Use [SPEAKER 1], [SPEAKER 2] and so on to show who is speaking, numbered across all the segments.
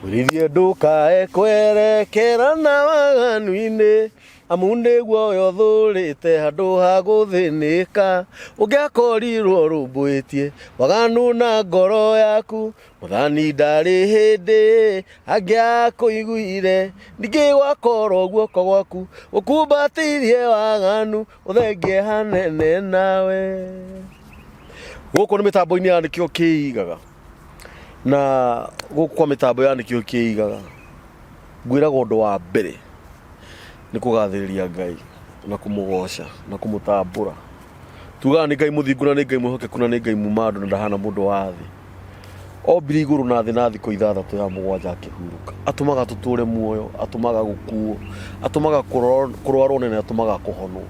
[SPEAKER 1] Urithie ndukae kwerekera na waganu-ini amunde guoyo thurite handu ha guthinika ungiakorirwo rumbuitie waganu na ngoro yaku muthani ndari hindi angiakuiguire ningi gwakorwo guoko gwaku ukumbatithie waganu uthengie hanene nawe. Guku ni mitambo-ini ya nikio kiigaga na guku kwa mitambo ya nikio kiigaga ngwiraga undu wa mbere ni kugathiriria Ngai na kumugoca na kumutambura. Tugaga ni Ngai muthingu na ni Ngai muhokeku na ni Ngai mumandu na ndahana mundu wa thi. Ombire iguru na thi na thiko ithathatu ya mugwanja akihuruka. Atumaga tuture muoyo, atumaga gukuo, atumaga kurwarwo nene, atumaga kuhonwo.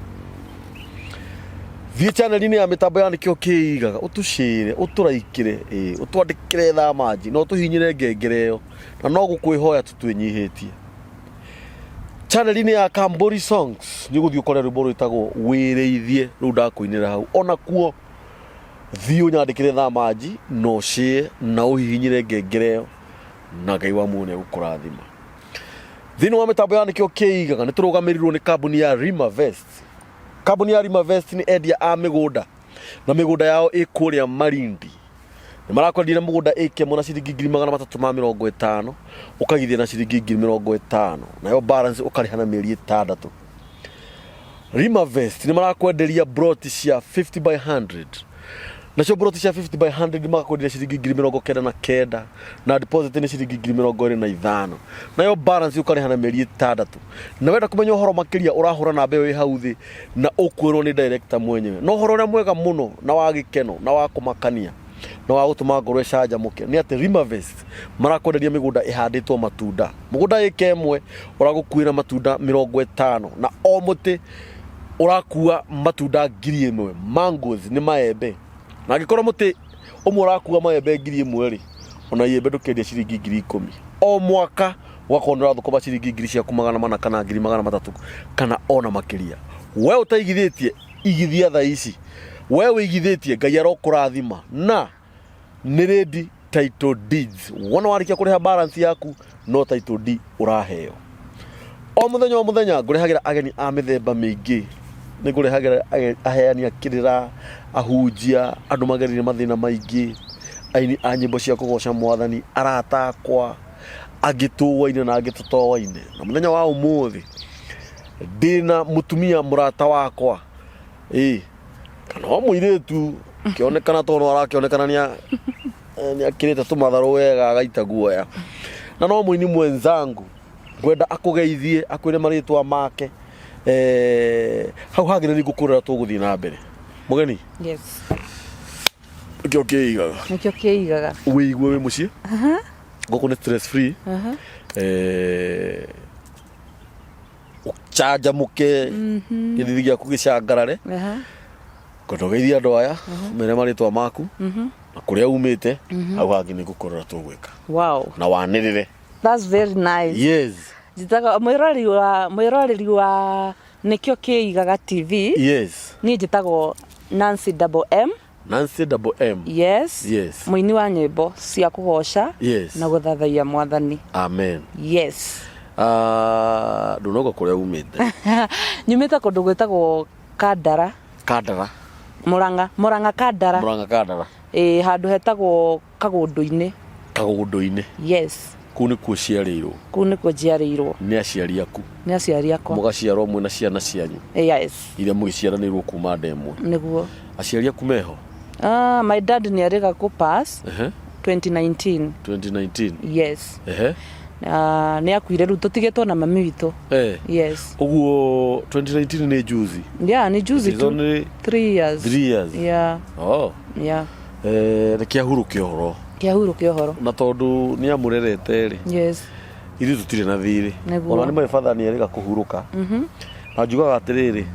[SPEAKER 1] Thie channel-ini ya mitambo ya nikio kiigaga utushire, uturaikire, utwandikire thamaji no tuhinyire ngengere yo na no gukwihoya tutwinyihitie. Channel-ini ya Kamburi Songs ni guthio kore rwimbo rwitagwo wireithie ru ndakuinira hau ona kuo thie unyandikire thamaji no share na uhihinyire ngengere yo na Ngai wa muone gukurathima. Thini wa mitambo ya nikio kiigaga ni turugamirirwo ni kambuni ya Rimavest. Kambuni ya Rimavest ni endia a migunda na migunda yao ikuria Malindi. Ni marakwendire mugunda ĩkĩmwe na ciringi 350 ukagithia na ciringi 50 nayo balance ukariha na mieri 6. Rimavest ni marakwenderia broti cia 50 by 100 na cio broti cia 50 by 100 magakwenderia ciringi 99 na deposit ni ciringi 25 nayo balance ukariha na mieri 6. Na wenda kumenya uhoro makiria urahura na mbeyo hau thi na ukwirwo ni director mwenyewe no uhoro ria mwega muno na wa gikeno na wa kumakania na wa gutuma ngoro icanja muke ni ati Rimavest marakwenderia migunda ihanditwo matunda. Mugunda ĩkĩmwe uragukuira matunda 50 na o muti urakua matunda 1000. Mangoes ni maembe na angikorwo muti umwe urakua maembe 1000 ri ona iembe ndukendia ciringi 10,000 o mwaka wakondora thukuma ciringi 2,400 kana 2,300 kana ona makiria. We utaigithitie igithia tha ici, we wigithitie Ngai arokurathima na ni ready title deeds. Wona warikia kuriha balance yaku no title deed uraheo. O muthenya ngurehagira ageni a mithemba mingi, ni ngurehagira aheani akirira ahunjia andu magerire mathina maingi, aini a nyimbo cia kugoca Mwathani, arata akwa agituwaine na agitutowaine. Na muthenya wa umuthi ndina mutumia murata wakwa kana o muiretu kionekana tono arakionekana ni akirite tumatharu wega agaita guoya na no muini mwenzangu ngwenda akugeithie akwire maritwa make hau hagire gukurira tuguthii na mbere mugeni.
[SPEAKER 2] Yes.
[SPEAKER 1] Nikio kiigaga wigwe wi mucie guku ni stress free uchaja muke githithi giaku gicangarare kutogeithia andu aya mere maritwa maku na kuria umite hau hangi ni gukorora tugwika.
[SPEAKER 2] Wow.
[SPEAKER 1] Na wanirire.
[SPEAKER 2] That's very nice.
[SPEAKER 1] Yes.
[SPEAKER 2] Jitaga mwiroreri wa Nikio Kiigaga TV.
[SPEAKER 1] Yes.
[SPEAKER 2] Ni jitagwo Nancy Double M.
[SPEAKER 1] Nancy Double M.
[SPEAKER 2] Yes.
[SPEAKER 1] Yes.
[SPEAKER 2] Muini wa nyimbo cia kugoca.
[SPEAKER 1] Yes.
[SPEAKER 2] Na guthathaia Mwathani.
[SPEAKER 1] Amen.
[SPEAKER 2] Yes.
[SPEAKER 1] Ndunogo kuria umite.
[SPEAKER 2] Nyumite kundu gwitagwo Kandara.
[SPEAKER 1] Kandara.
[SPEAKER 2] Muranga Kandara.
[SPEAKER 1] Muranga Kandara.
[SPEAKER 2] Handu hetagwo Kagundu-ini.
[SPEAKER 1] Kagundu-ini.
[SPEAKER 2] Yes.
[SPEAKER 1] Kuu ni kuo ciarirwo.
[SPEAKER 2] Kuu ni kuo njiarirwo.
[SPEAKER 1] Ni aciari aku.
[SPEAKER 2] Ni aciari akwa.
[SPEAKER 1] Mugaciarwo mwe na ciana cianyu.
[SPEAKER 2] Yes.
[SPEAKER 1] Iria mugiciaranirwo kuma ndemwe.
[SPEAKER 2] Niguo.
[SPEAKER 1] Aciari aku meho?
[SPEAKER 2] My dad ni arega ku pass 2019.
[SPEAKER 1] 2019.
[SPEAKER 2] Yes. Ni akuire ru tutigetwo na mami witu. Yes.
[SPEAKER 1] Uguo 2019 ni juzi.
[SPEAKER 2] Yeah, ni juzi tu. 3 years.
[SPEAKER 1] 3 years.
[SPEAKER 2] Yeah.
[SPEAKER 1] Oh.
[SPEAKER 2] Yeah.
[SPEAKER 1] Kiahurukia uhoro.
[SPEAKER 2] Kiahurukia uhoro.
[SPEAKER 1] Na tondu ni amurerete ri.
[SPEAKER 2] Yes.
[SPEAKER 1] Iri tutire na thiri. Ona ni my father ni arega kuhuruka. Na njugaga atiriri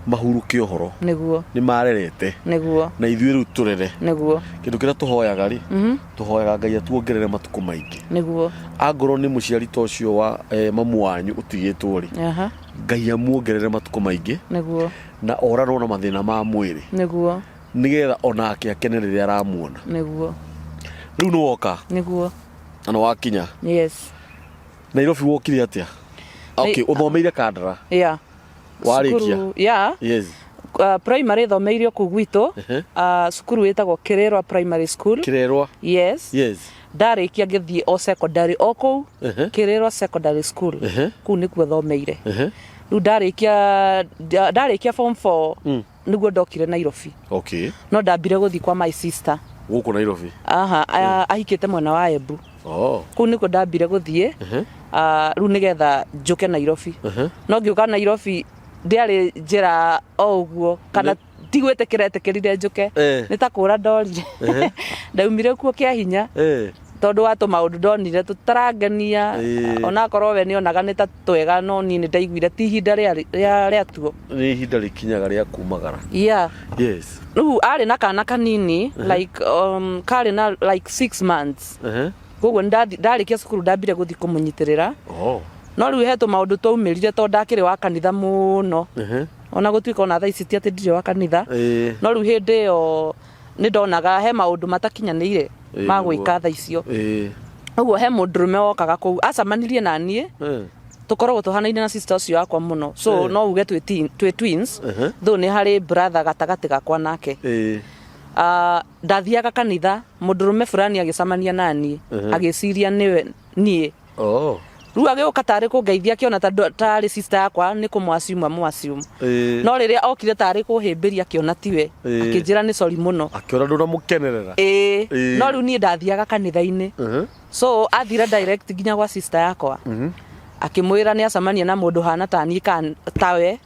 [SPEAKER 1] mahurukia uhoro.
[SPEAKER 2] Niguo.
[SPEAKER 1] Ni marerete.
[SPEAKER 2] Niguo.
[SPEAKER 1] Na ithuĩ riu turere.
[SPEAKER 2] Niguo.
[SPEAKER 1] Kindu kiria tuhoyaga ri. Tuhoyaga Ngai atuongerere matuku maingi.
[SPEAKER 2] Niguo.
[SPEAKER 1] Angorwo ni muciari tocio wa mamu wanyu utigitwo ri. Ngai amuongerere matuku maingi.
[SPEAKER 2] Niguo.
[SPEAKER 1] Na orarwo na mathina ma mwiri.
[SPEAKER 2] Niguo.
[SPEAKER 1] Nigetha onake akene riria aramuona.
[SPEAKER 2] Niguo.
[SPEAKER 1] Riu no woka.
[SPEAKER 2] Niguo.
[SPEAKER 1] Ana wakinya.
[SPEAKER 2] Yes.
[SPEAKER 1] Nairobi wokire atia? Okay, uthomeire Kandara.
[SPEAKER 2] Yeah.
[SPEAKER 1] Warikia.
[SPEAKER 2] Yeah.
[SPEAKER 1] Yes.
[SPEAKER 2] Primary thomeirio ku gwitu. Cukuru witagwo Kirerwa Primary School.
[SPEAKER 1] Kirerwa.
[SPEAKER 2] Yes.
[SPEAKER 1] Yes.
[SPEAKER 2] Ndarikia ngithii o secondary o kou Kirerwa Secondary School. Kuu nikuo thomeire. Riu ndarikia form 4 niguo ndokire Nairobi.
[SPEAKER 1] Okay.
[SPEAKER 2] No ndambire guthii kwa my sister.
[SPEAKER 1] Guku Nairobi.
[SPEAKER 2] Ahikite mwena wa Embu.
[SPEAKER 1] Oh.
[SPEAKER 2] Kuu nikuo ndambire guthii. Riu nigetha njuke Nairobi. No ngiuka Nairobi ndiari njira o uguo kana tigwetekerire njuke ni ta kura ndorire ndaumire kuo kia hinya tondu watu maundu ndonire tutarangenia ona korwo we ni onaga ni ta twega no ni ndaiguire ti ihinda ria tuo
[SPEAKER 1] ni ihinda rikinyaga ria kumagara.
[SPEAKER 2] Yeah.
[SPEAKER 1] Yes.
[SPEAKER 2] Riu ari na kana kanini like kari na like 6 months. Koguo ndarikia cukuru ndambire guthi kumunyitirira.
[SPEAKER 1] Oh.
[SPEAKER 2] No riu hetu maundu twaumirire to ndakiri wa kanitha muno. Ona gutwika ona thaa ici ti ati ndire wa kanitha. No riu hindi yo ni ndonaga he maundu matakinyanire ma gwika thaa icio. Uguo he mundurume wokaga kou acamanirie na nie. Tukoragwo tuhanaine na sister ucio yakwa muno. So no uge twi twins. Though ni hari brother gatagati gakwa nake. Ndathiaga kanitha mundurume fulani agicamania na nie agiciria niwe nie.
[SPEAKER 1] Oh.
[SPEAKER 2] Riu agiuka tari kungeithia kiona tari sister yakwa ni kumwasiuma no riria okire tari kuhimbiria kiona tiwe akinjira ni sorry muno
[SPEAKER 1] akiona nduna mukenerera.
[SPEAKER 2] No riu nie ndathiaga kanitha-ini. So athira direct ginya gwa sister yakwa akimwira ni acamania na mundu hana tani tawe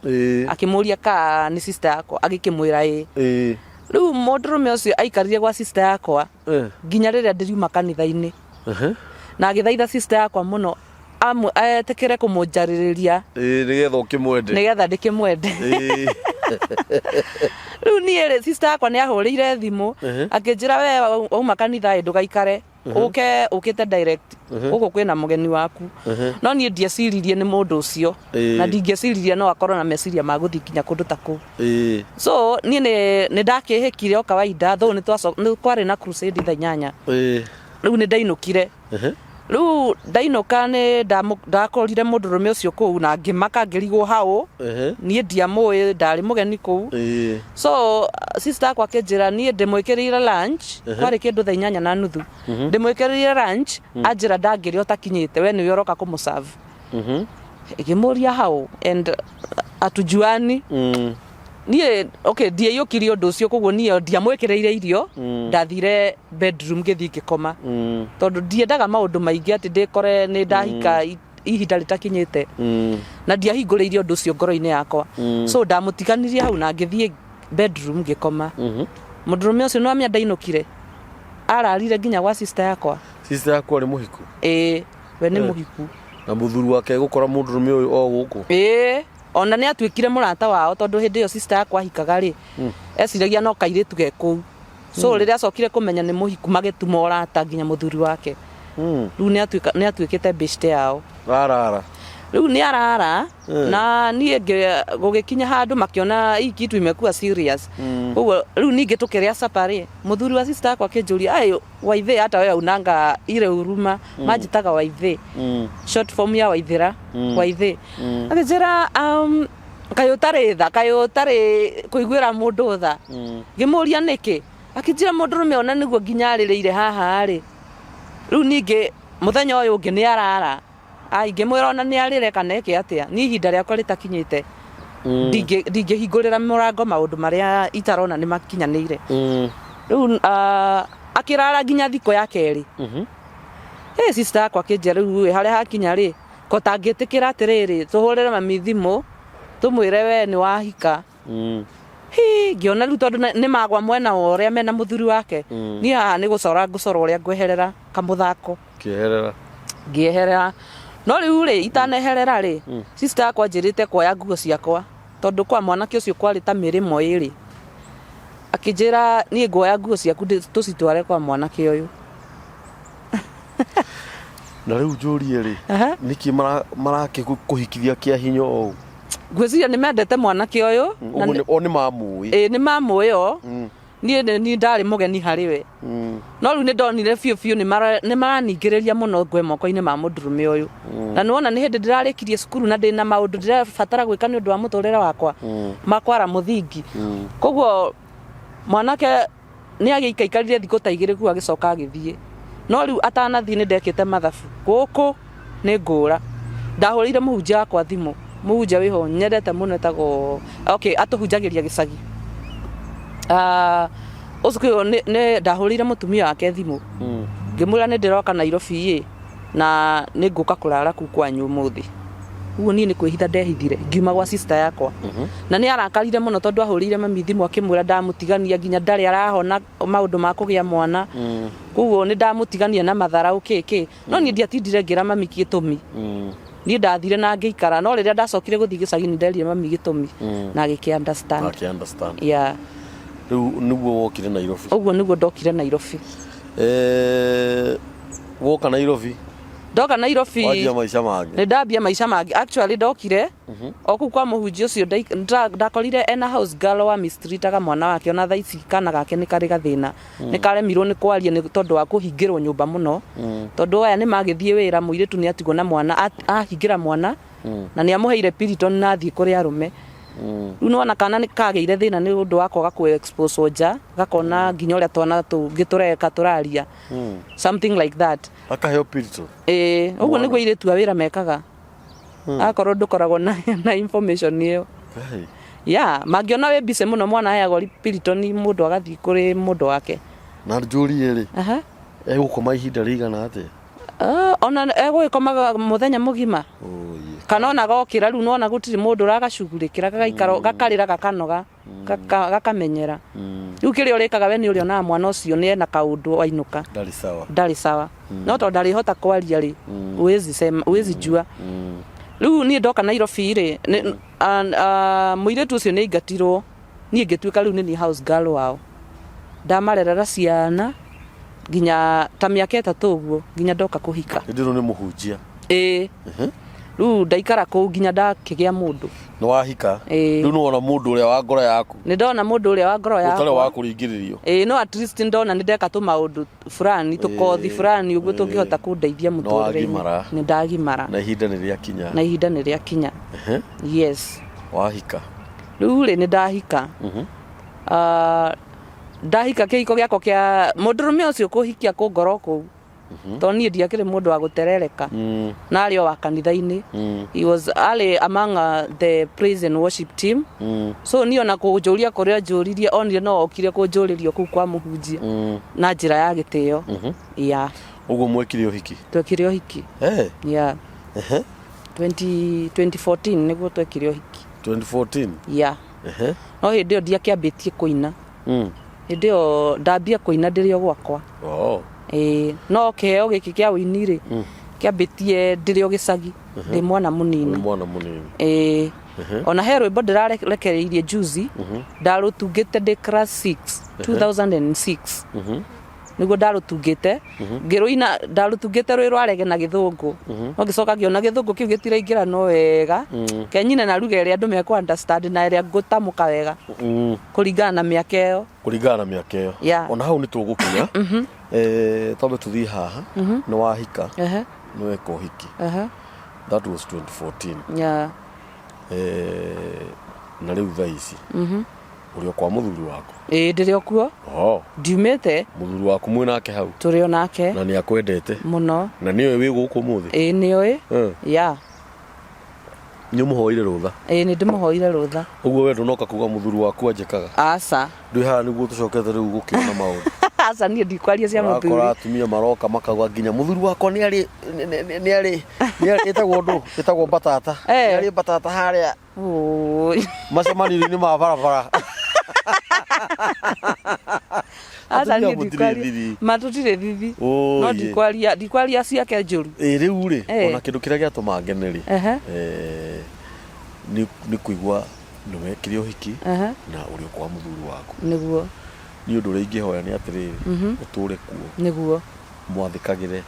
[SPEAKER 2] akimuria ka ni sister yakwa agikimwira riu mundurume ucio aikarire gwa sister yakwa ginya riria ndiriuma kanitha-ini na agithaitha sister yakwa muno etekere kumunjaririria
[SPEAKER 1] nigetha ukimwende
[SPEAKER 2] nigetha ndikimwende. Riu nie sister yakwa ni ahurire thimu akinjira we wauma kanitha ndugaikare ukite direct uko kwina mugeni waku. No nie ndieciririe ni mundu ucio na ndingeciririe no akorwo na meciria ma guthi kinya kundu ta ku. So nie ni ndakihikire o kawaida though ni kwari na crusade thanyanya. Riu ni ndainukire. Riu ndainuka ni ndakorire mundurume ucio kou na ngimaka ngirigwo hau nie ndiamui ndari mugeni kou. So sister yakwa akinjira nie ndimwikirire lunch kwari kindu thaa 8:30 ndimwikirire lunch anjira ndangiri utakinyite we niwe uroka kumuserve. Ikimuria hau and atujuani nie okay ndieyukiri undu ucio koguo nie ndiamwekireire irio ndathire bedroom githi ngikoma tondu ndiendaga maundu maingi ati ndikore ni ndahika ihinda ritakinyite na ndiahinguriire undu ucio ngoro-ini yakwa. So ndamutiganirie hau na ngithie bedroom ngikoma. Mundurume ucio no amia ndainukire ararire ginya gwa sister yakwa.
[SPEAKER 1] Sister yakwa ni muhiku?
[SPEAKER 2] We ni muhiku
[SPEAKER 1] na muthuru wake gukora mundurume uyu o guku.
[SPEAKER 2] Ona ni atwikire murata wao tondu hindi yo sister yakwa hikaga ri eciragia no kairitu geku. So riria acokire kumenya ni muhiku magetuma urata ginya muthuri wake. Riu ni atwikite beshte yao
[SPEAKER 1] rara.
[SPEAKER 2] Riu ni arara na nie gugikinya handu makiona hii kitu imekuwa serious. Uguo riu ninge tukiria sapari muthuri wa sister yakwa akinjuria ayo waithe hata wewe unanga ile huruma majitaga waithe short form ya waithira waithe akinjira kayotare kuiguira mundu tha ngimuria niki akinjira mundurume ona niguo ginya aririire haha ari riu ninge muthenya uyu ungi ni arara ngimwira ona ni arire kana eke atia ni ihinda riakwa ritakinyite ndingihingurira murango maundu maria itarona ni makinyanire. Riu akirara ginya thiko ya keri sister yakwa akinjira riu haria hakinya ri ko tangitikira atiriri tuhurire mami thimu tumwire we ni wahika. Ngiona riu tondu ni magwa mwena uria mena muthuri wake ni haha ni gucora uria ngweherera kamuthako ngieherera. No riu ri itaneherera ri sister yakwa njirite kuoya nguo ciakwa tondu kwa mwanake ucio kwari ta mirimo iri akinjira ni nguoya nguo ciaku tucitware kwa mwanake uyu.
[SPEAKER 1] Na riu njurie ri niki marakikuhikithia kia hinyo o
[SPEAKER 2] ngwiciria ni mendete mwanake uyu
[SPEAKER 1] ni mamui
[SPEAKER 2] ni mamui o ni ndari mugeni hariwe no riu ni ndonire biu ni maraningiriria muno ngwe moko-ini ma mundurume uyu na nuona ni hindi ndirarikirie cukuru na ndina maundu ndirabatara gwika ni undu wa muturire wakwa makwara muthingi koguo mwanake ni agiikaikarire thikũ ta 2 kuo agicoka agithie no riu atanathie ni ndekite mathabu guku ni ngura ndahurire muhunjia wakwa thimu muhunjia wiho nyendete muno tago atuhunjagiria gicagi ucio ne ndahurire mutumia wake thimu ngimwira ni ndiroka Nairobi na ni nguka kurara ku kwanyu muthi uguo ni kwihitha ndehithire ngiuma gwa sister yakwa na ni arakarire muno tondu ahurire mami thimu akimwira ndamutigania nginya ndari arahona maundu ma kugia mwana uguo ni ndamutigania na matharau kiki no ni ndiatindire ngira mami gitumi ni ndathire na ngiikara no riria ndacokire guthii gicagi ni nderire mami gitumi na agiki understand yeah
[SPEAKER 1] riu niguo wokire Nairobi
[SPEAKER 2] uguo niguo ndokire Nairobi
[SPEAKER 1] woka Nairobi
[SPEAKER 2] ndoka Nairobi
[SPEAKER 1] wajia maisha mangi
[SPEAKER 2] ni ndambia maisha mangi actually ndokire oku kwa muhunjia ucio ndakorire ena house girl wa mistritaga mwana wake ona thaici kana gake ni kari gathina ni karemirwo ni kwaria ni tondu wa kuhingirwo nyumba muno tondu aya ni magithie wira muiritu ni atigwo na mwana ahingira mwana na ni amuheire piriton na thie kuri arume riu nona kana ni kageire thina ni undu wa kwaga ku expose oja gakona nginya uria twana gitureka turaria something like that
[SPEAKER 1] akaheo piriton
[SPEAKER 2] uguo niguo iritu a wira mekaga akorwo ndukoragwo na information iyo mangiona we bise muno mwana ayagwo piriton mundu agathii kuri mundu wake
[SPEAKER 1] na njuri ri egukoma ihinda rigana ate
[SPEAKER 2] ona egwikomaga muthenya mugima kana ona gokira riu nona gutiri mundu uragacugurikira gagaikara gakarira gakanoga gakamenyera riu kiri urikaga we ni uri ona mwana ucio ni ena kaundu wainuka ndari sawa no to ndari hota kwaria ri uwezi jua riu ni ndoka Nairobi ri muiritu ucio ni ingatirwo ni ngituika riu ni house girl wao ndamarerera ciana nginya ta miaka 3 uguo nginya ndoka kuhika
[SPEAKER 1] ndiro ni muhunjia
[SPEAKER 2] riu ndaikara ku nginya ndakigia mundu
[SPEAKER 1] ni wahika riu no ona mundu uria wa ngoro yaku
[SPEAKER 2] ni ndona mundu uria wa ngoro yaku
[SPEAKER 1] utale wa kuringiririo
[SPEAKER 2] no at least ndona ni ndeka tu maundu fulani tukothi fulani uguo tungihota kundeithia muturire ni ndagimara
[SPEAKER 1] na ihinda ni ria kinya
[SPEAKER 2] yes
[SPEAKER 1] wahika
[SPEAKER 2] riu ri ni ndahika ndahika kihiko giako kia mundurume ucio kuhikia ku ngoro ku to ni ndiakire mundu wa guterereka na ario wa kanitha-ini he was among the praise and worship team so ni ona kujuria kuria njuririe onire no okire kunjuririo ku kwa muhunjia na njira ya gitio
[SPEAKER 1] uguo mwekire uhiki
[SPEAKER 2] twekire uhiki 2014 niguo twekire uhiki
[SPEAKER 1] 2014
[SPEAKER 2] no hindi yo ndiakiambitie kuina hindi yo ndambia kuina ndirio gwakwa no keo giki kia uini ri kiambitie ndirio gicagi ndi mwana munini ona he rwimbo ndirarekereirie juzi ndarutungite ndi class 6 2006 niguo ndarutungite ngiruina ndarutungite rwi rwarege na githungu no gicoka giona githungu kiu gitiraingira no wega kenyine na ruga iria andu meku understand na iria ngutamuka wega kuringana na miaka iyo ona hau ni tugukinya tobe tuthii haha ni wahika ni weka uhiki that was 2014 na riu thaici uri kwa muthuri wako ndirio kuo ndiumite
[SPEAKER 1] muthuri waku mwe nake hau
[SPEAKER 2] turi onake
[SPEAKER 1] na ni akwendete
[SPEAKER 2] muno
[SPEAKER 1] na niwe wi guku muthi
[SPEAKER 2] niwe
[SPEAKER 1] ni muhoire rutha
[SPEAKER 2] ni ndimuhoire rutha
[SPEAKER 1] uguo we ndunoka kuga muthuri waku anjikaga
[SPEAKER 2] aca
[SPEAKER 1] ndui haha niguo tucokete riu gukiona maundu
[SPEAKER 2] aca ni ndikwaria cia muthuri
[SPEAKER 1] akora atumia maroka makauga nginya muthuri wako ni ari itagwo batata ni ari batata haria macemanio-ini ma barabara
[SPEAKER 2] aca ni ndikwaria matutire thithi no ndikwaria ciake njuru
[SPEAKER 1] riu ri ona kindu kiria giatuma ngene ri ni kuigua ni wekire uhiki na uri kwa muthuri waku
[SPEAKER 2] niguo
[SPEAKER 1] ni undu uri ingihoya ni atiriri uture kuo
[SPEAKER 2] niguo
[SPEAKER 1] mwathikagire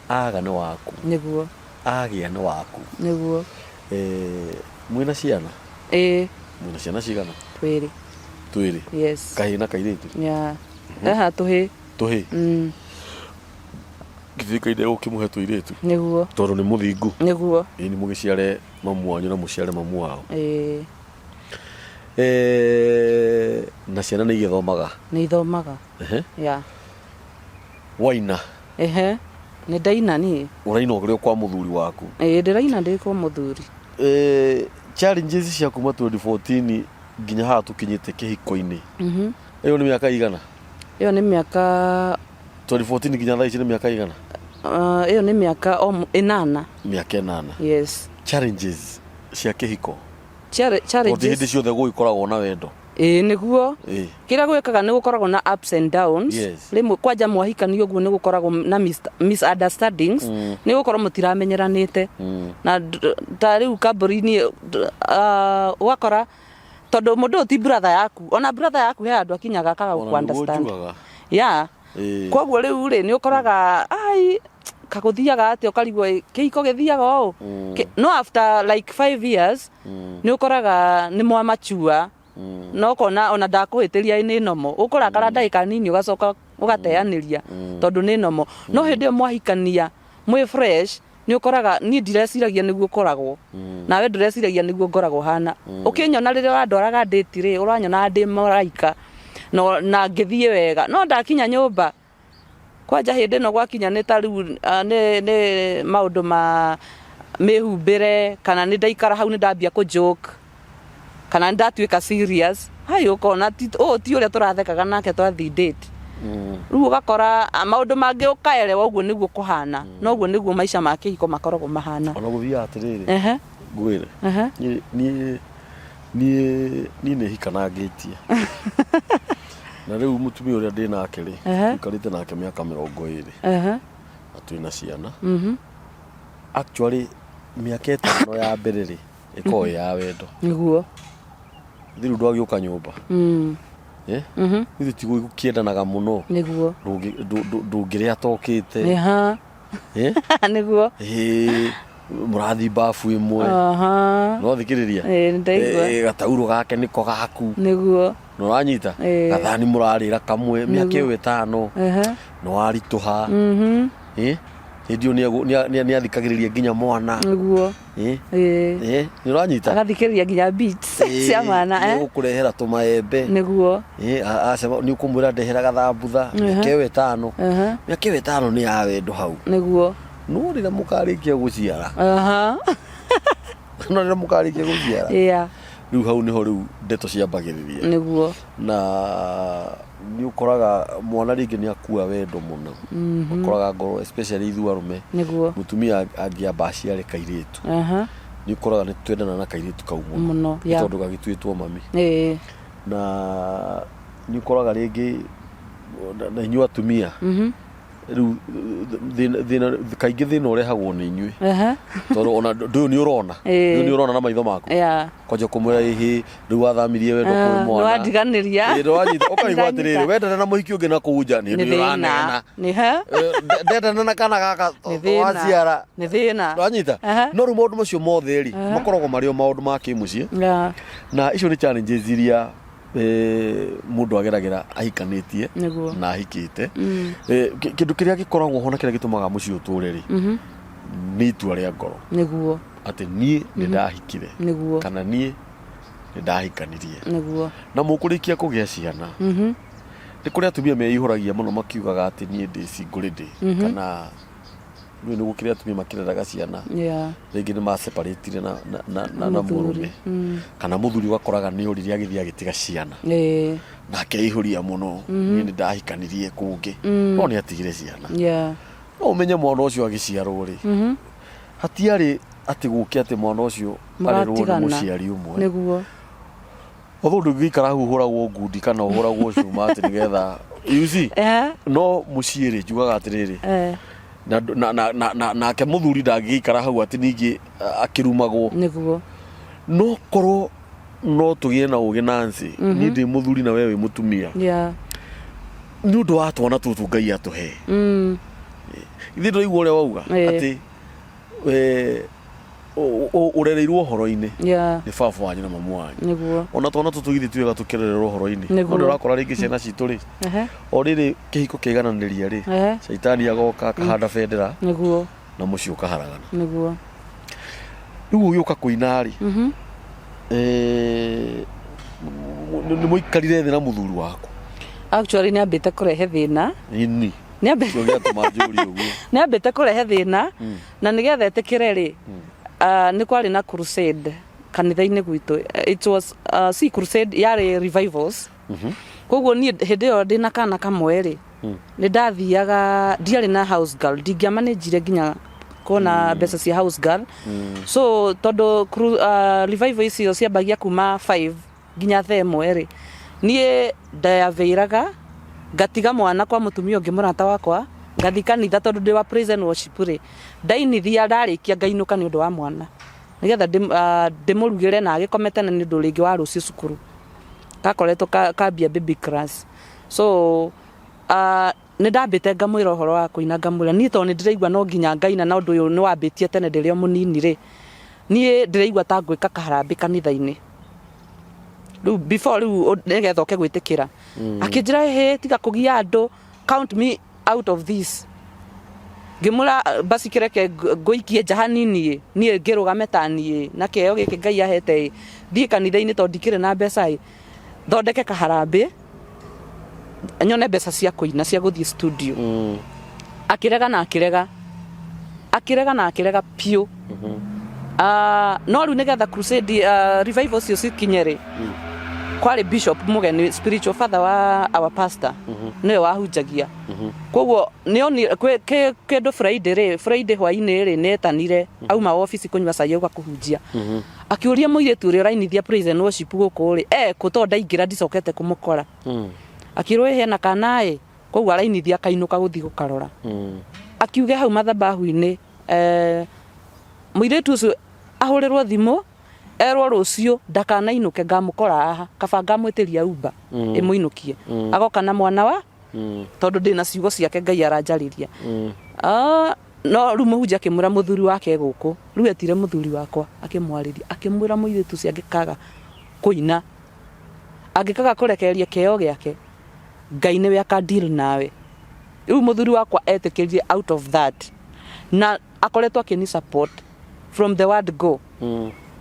[SPEAKER 1] aga ni waku
[SPEAKER 2] niguo
[SPEAKER 1] agia ni waku
[SPEAKER 2] niguo
[SPEAKER 1] mwina ciana mwina ciana cigana
[SPEAKER 2] twiri
[SPEAKER 1] twiri
[SPEAKER 2] yes
[SPEAKER 1] kahii na kairitu
[SPEAKER 2] yeah aha tuhi
[SPEAKER 1] githikaire ukimuhe tuiritu
[SPEAKER 2] niguo
[SPEAKER 1] tondu ni muthingu
[SPEAKER 2] niguo
[SPEAKER 1] ni mugiciare mamu wanyu na muciare mamu wao na ciana ni igithomaga
[SPEAKER 2] yeah
[SPEAKER 1] waina
[SPEAKER 2] ni ndaina ni
[SPEAKER 1] uraina uri kwa muthuri waku
[SPEAKER 2] ndiraina ndi kwa muthuri
[SPEAKER 1] challenges cia kuma 2014 nginya haha tukinyite kihiko-ini iyo ni miaka igana
[SPEAKER 2] iyo ni miaka
[SPEAKER 1] 2014 nginya thaa ici ni miaka igana
[SPEAKER 2] iyo ni miaka 8
[SPEAKER 1] miaka 8
[SPEAKER 2] yes
[SPEAKER 1] challenges cia kihiko
[SPEAKER 2] challenges
[SPEAKER 1] hindi ciothe guikoragwo na wendo
[SPEAKER 2] niguo kira gwikaga ni gukoragwo na ups and downs rimwe kwanja mwahikani uguo ni gukoragwo na misunderstandings ni gukorwo mutiramenyeranite na ta riu kamburi-ini wakora tondu mundu ti brother yaku ona brother yaku he andu akinyaga akaga ku understand yeah koguo riu ri ni ukoraga ai kakuthiaga ati ukarigwo kihiko githiaga o no after like 5 years ni ukoraga ni mwa machua no kona ona ndakuhitiria ni nomo ukurakara ndaika nini ugacoka ugateaniria tondu ni nomo no hindi mwahikania mwi fresh ni ukoraga ni ndireciragia niguo koragwo nawe ndireciragia niguo ngoragwo hana ukinyona riria urandwaraga date ri uranyona ndi maraika no na ngithie wega no ndakinya nyumba kwanja hindi no gwakinya ni tariu ni maundu ma mihumbire kana ni ndaikara hau ni ndambia ku joke kana ndatuika serious hayo kona ti uria turathekaga nake twathi date riu ugakora maundu mangi ukaelewa uguo niguo kuhana no uguo niguo maisha ma kihiko makoragwo mahana
[SPEAKER 1] ona guthia atiriri ngwire ni hikanangitie na riu mutumia uria ndi nake ri ikarite nake miaka 20 na twina ciana actually miaka 5 ya mbere ri iko ya wendo
[SPEAKER 2] niguo
[SPEAKER 1] thiru ndwagiuka nyumba ithu tigå kiendanaga muno
[SPEAKER 2] niguo
[SPEAKER 1] ndungiria tokite
[SPEAKER 2] niguo
[SPEAKER 1] murathi bafu imwe no thikiriria gatauro gake niko gaku
[SPEAKER 2] niguo
[SPEAKER 1] no ranyita gathani murarira kamwe miaka 5 no warituha ndio ni athikagiriria nginya mwana
[SPEAKER 2] niguo
[SPEAKER 1] ni uranyita
[SPEAKER 2] agathikiriria nginya beats cia mwana
[SPEAKER 1] ni gukurehera tumaembe
[SPEAKER 2] niguo
[SPEAKER 1] acema ni ukumwira ndehera gathambutha miaka 5 ni ya wendo hau
[SPEAKER 2] niguo
[SPEAKER 1] no rira mukarikia guciara no rira mukarikia guciara riu hau niho riu ndeto ciambagiriria
[SPEAKER 2] niguo
[SPEAKER 1] na ni ukoraga mwana ringi ni akua wendo muno ukoraga ngoro especially ithu arume mutumia angiamba aciare kairitu ni ukoraga ni twendana na kairitu kau muno tondu gagituitwo mami na ni ukoraga ringi na inyu atumia riu kaingi thina urehagwo ni inyui tondu ona ndu ni urona na maitho maku kwanja kumwira hihi riu athamirie wendo kuri mwana
[SPEAKER 2] wandiganiria
[SPEAKER 1] ndo wanyita ukarigwa atiriri wendana na muhiki ungi na kuja ni uranena ndendana na kana gaka waciara
[SPEAKER 2] ni thina
[SPEAKER 1] wanyita no ru maundu macio mothe ri makoragwo mario maundu ma kimucie na icio ni challenges iria mundu ageragira ahikanitie na ahikite kindu kiria gikoragwo hona kiria gitumaga mucio utureri ni itua ria ngoro
[SPEAKER 2] niguo
[SPEAKER 1] ati nie ni ndahikire kana nie ni ndahikanirie
[SPEAKER 2] niguo
[SPEAKER 1] na mukurikia kugia ciana ni kuria atumia meihuragia muno makiugaga ati nie ndi single ndi kana ni gukiria atumia makireraga ciana ringi ni ma separate na murume kana muthuri wakoraga ni uriria githia gitiga ciana na akeihuria muno ni ndahikanirie kungi no ni atigire ciana no umenye mwana ucio agiciarwo ri hatiari ati gukia ati mwana ucio arerwo ni muciari umwe
[SPEAKER 2] niguo
[SPEAKER 1] otho ndugikara hu huragwo ngundi kana huragwo cuma ati nigetha you see no muciiri jugaga atiriri na ke muthuri ndangikara hau ati ningi akirumagwo
[SPEAKER 2] niguo
[SPEAKER 1] no korwo no tugie na uge nansi ni ndi muthuri na wewe mutumia ni undu wa twana tutu Ngai atuhe ithi ndo igwo ria wauga ati urereirwo horo-ini
[SPEAKER 2] Yeah.
[SPEAKER 1] ni baba wanyu na mamu wanyu
[SPEAKER 2] Niguo.
[SPEAKER 1] ona twana tutugithi tuiga tukirererwo horo-ini
[SPEAKER 2] Niguo.
[SPEAKER 1] ndu urakora ringi ciana citu ri o riri kihiko kigananiria ri shaitani agoka akahanda bendera
[SPEAKER 2] Niguo.
[SPEAKER 1] na muci ukaharagana
[SPEAKER 2] Niguo.
[SPEAKER 1] riu ugiuka kuina ri ni muikarire thi na muthuri waku
[SPEAKER 2] Actually niambite kurehe thina.
[SPEAKER 1] ini
[SPEAKER 2] Niambite niambite kurehe thina na nigetha etikire ri ni kwari na crusade kanitha-ini gwitu. It was see crusade yari revivals. Koguo ni hindi yo ndina kana kamwe ri ni ndathiaga ndiari na house girl ndingiamanagire nginya kona mbeca cia house girl. So todo revival icio ciambagia kuma 5 nginya 1 ri nie ndayaveiraga ngatiga mwana kwa mutumia ungi murata wakwa ngathi kanitha tondu ndi wa praise and worship ri ndainithia ndarikia ngainuka ni undu wa mwana nigetha ndimurugire na agikomete na ni undu ringi wa rucio cukuru kakoretwo kambia baby class. So ni ndambite ngamwira uhoro wa kuina ngamwira ni to ni ndiraigua no nginya ngaina na undu uyu ni wambitie tene ndirio munini ri ni ndiraigua ta ngwika kaharambi kanitha-ini riu before riu nigetha oke gwitikira akinjira he tiga kugia andu count me out of this ngimura basi kireke ngoikie jahanini nie ngirugame tani na keo giki ngai ahete thie kanitha-ini to ndikire na mbeca thondeke kaharambi nyone mbeca cia kuina cia guthie studio akirega na akirega pio no riu nigetha crusade revival cio cikinyere kwari bishop mugeni spiritual father wa our pastor niwe wahunjagia koguo nioni kindu friday hwaini ri netanire auma office kunywa cai uga kuhunjia akiuria muiretu uri rainithia praise and worship guku ri kuto ndaingira ndicokete kumukora akirwe hena kana koguo arainithia kainuka guthi gukarora akiuge hau mathabahu-ini muiretu ucio ahurirwo thimu erwo rucio ndakanainuke ngamukora aha kaba ngamwitiria uba imuinukie agoka na mwana wa tondu ndina ciugo ciake ngai aranjariria no riu muhunjia akimwira muthuri wake guku riu etire muthuri wakwa akimwariria akimwira muiretu ucio angikaga kuina angikaga kurekereria keo giake ngai niwe akadeal nawe riu muthuri wakwa etikirie out of that na akoretwo akini support from the word go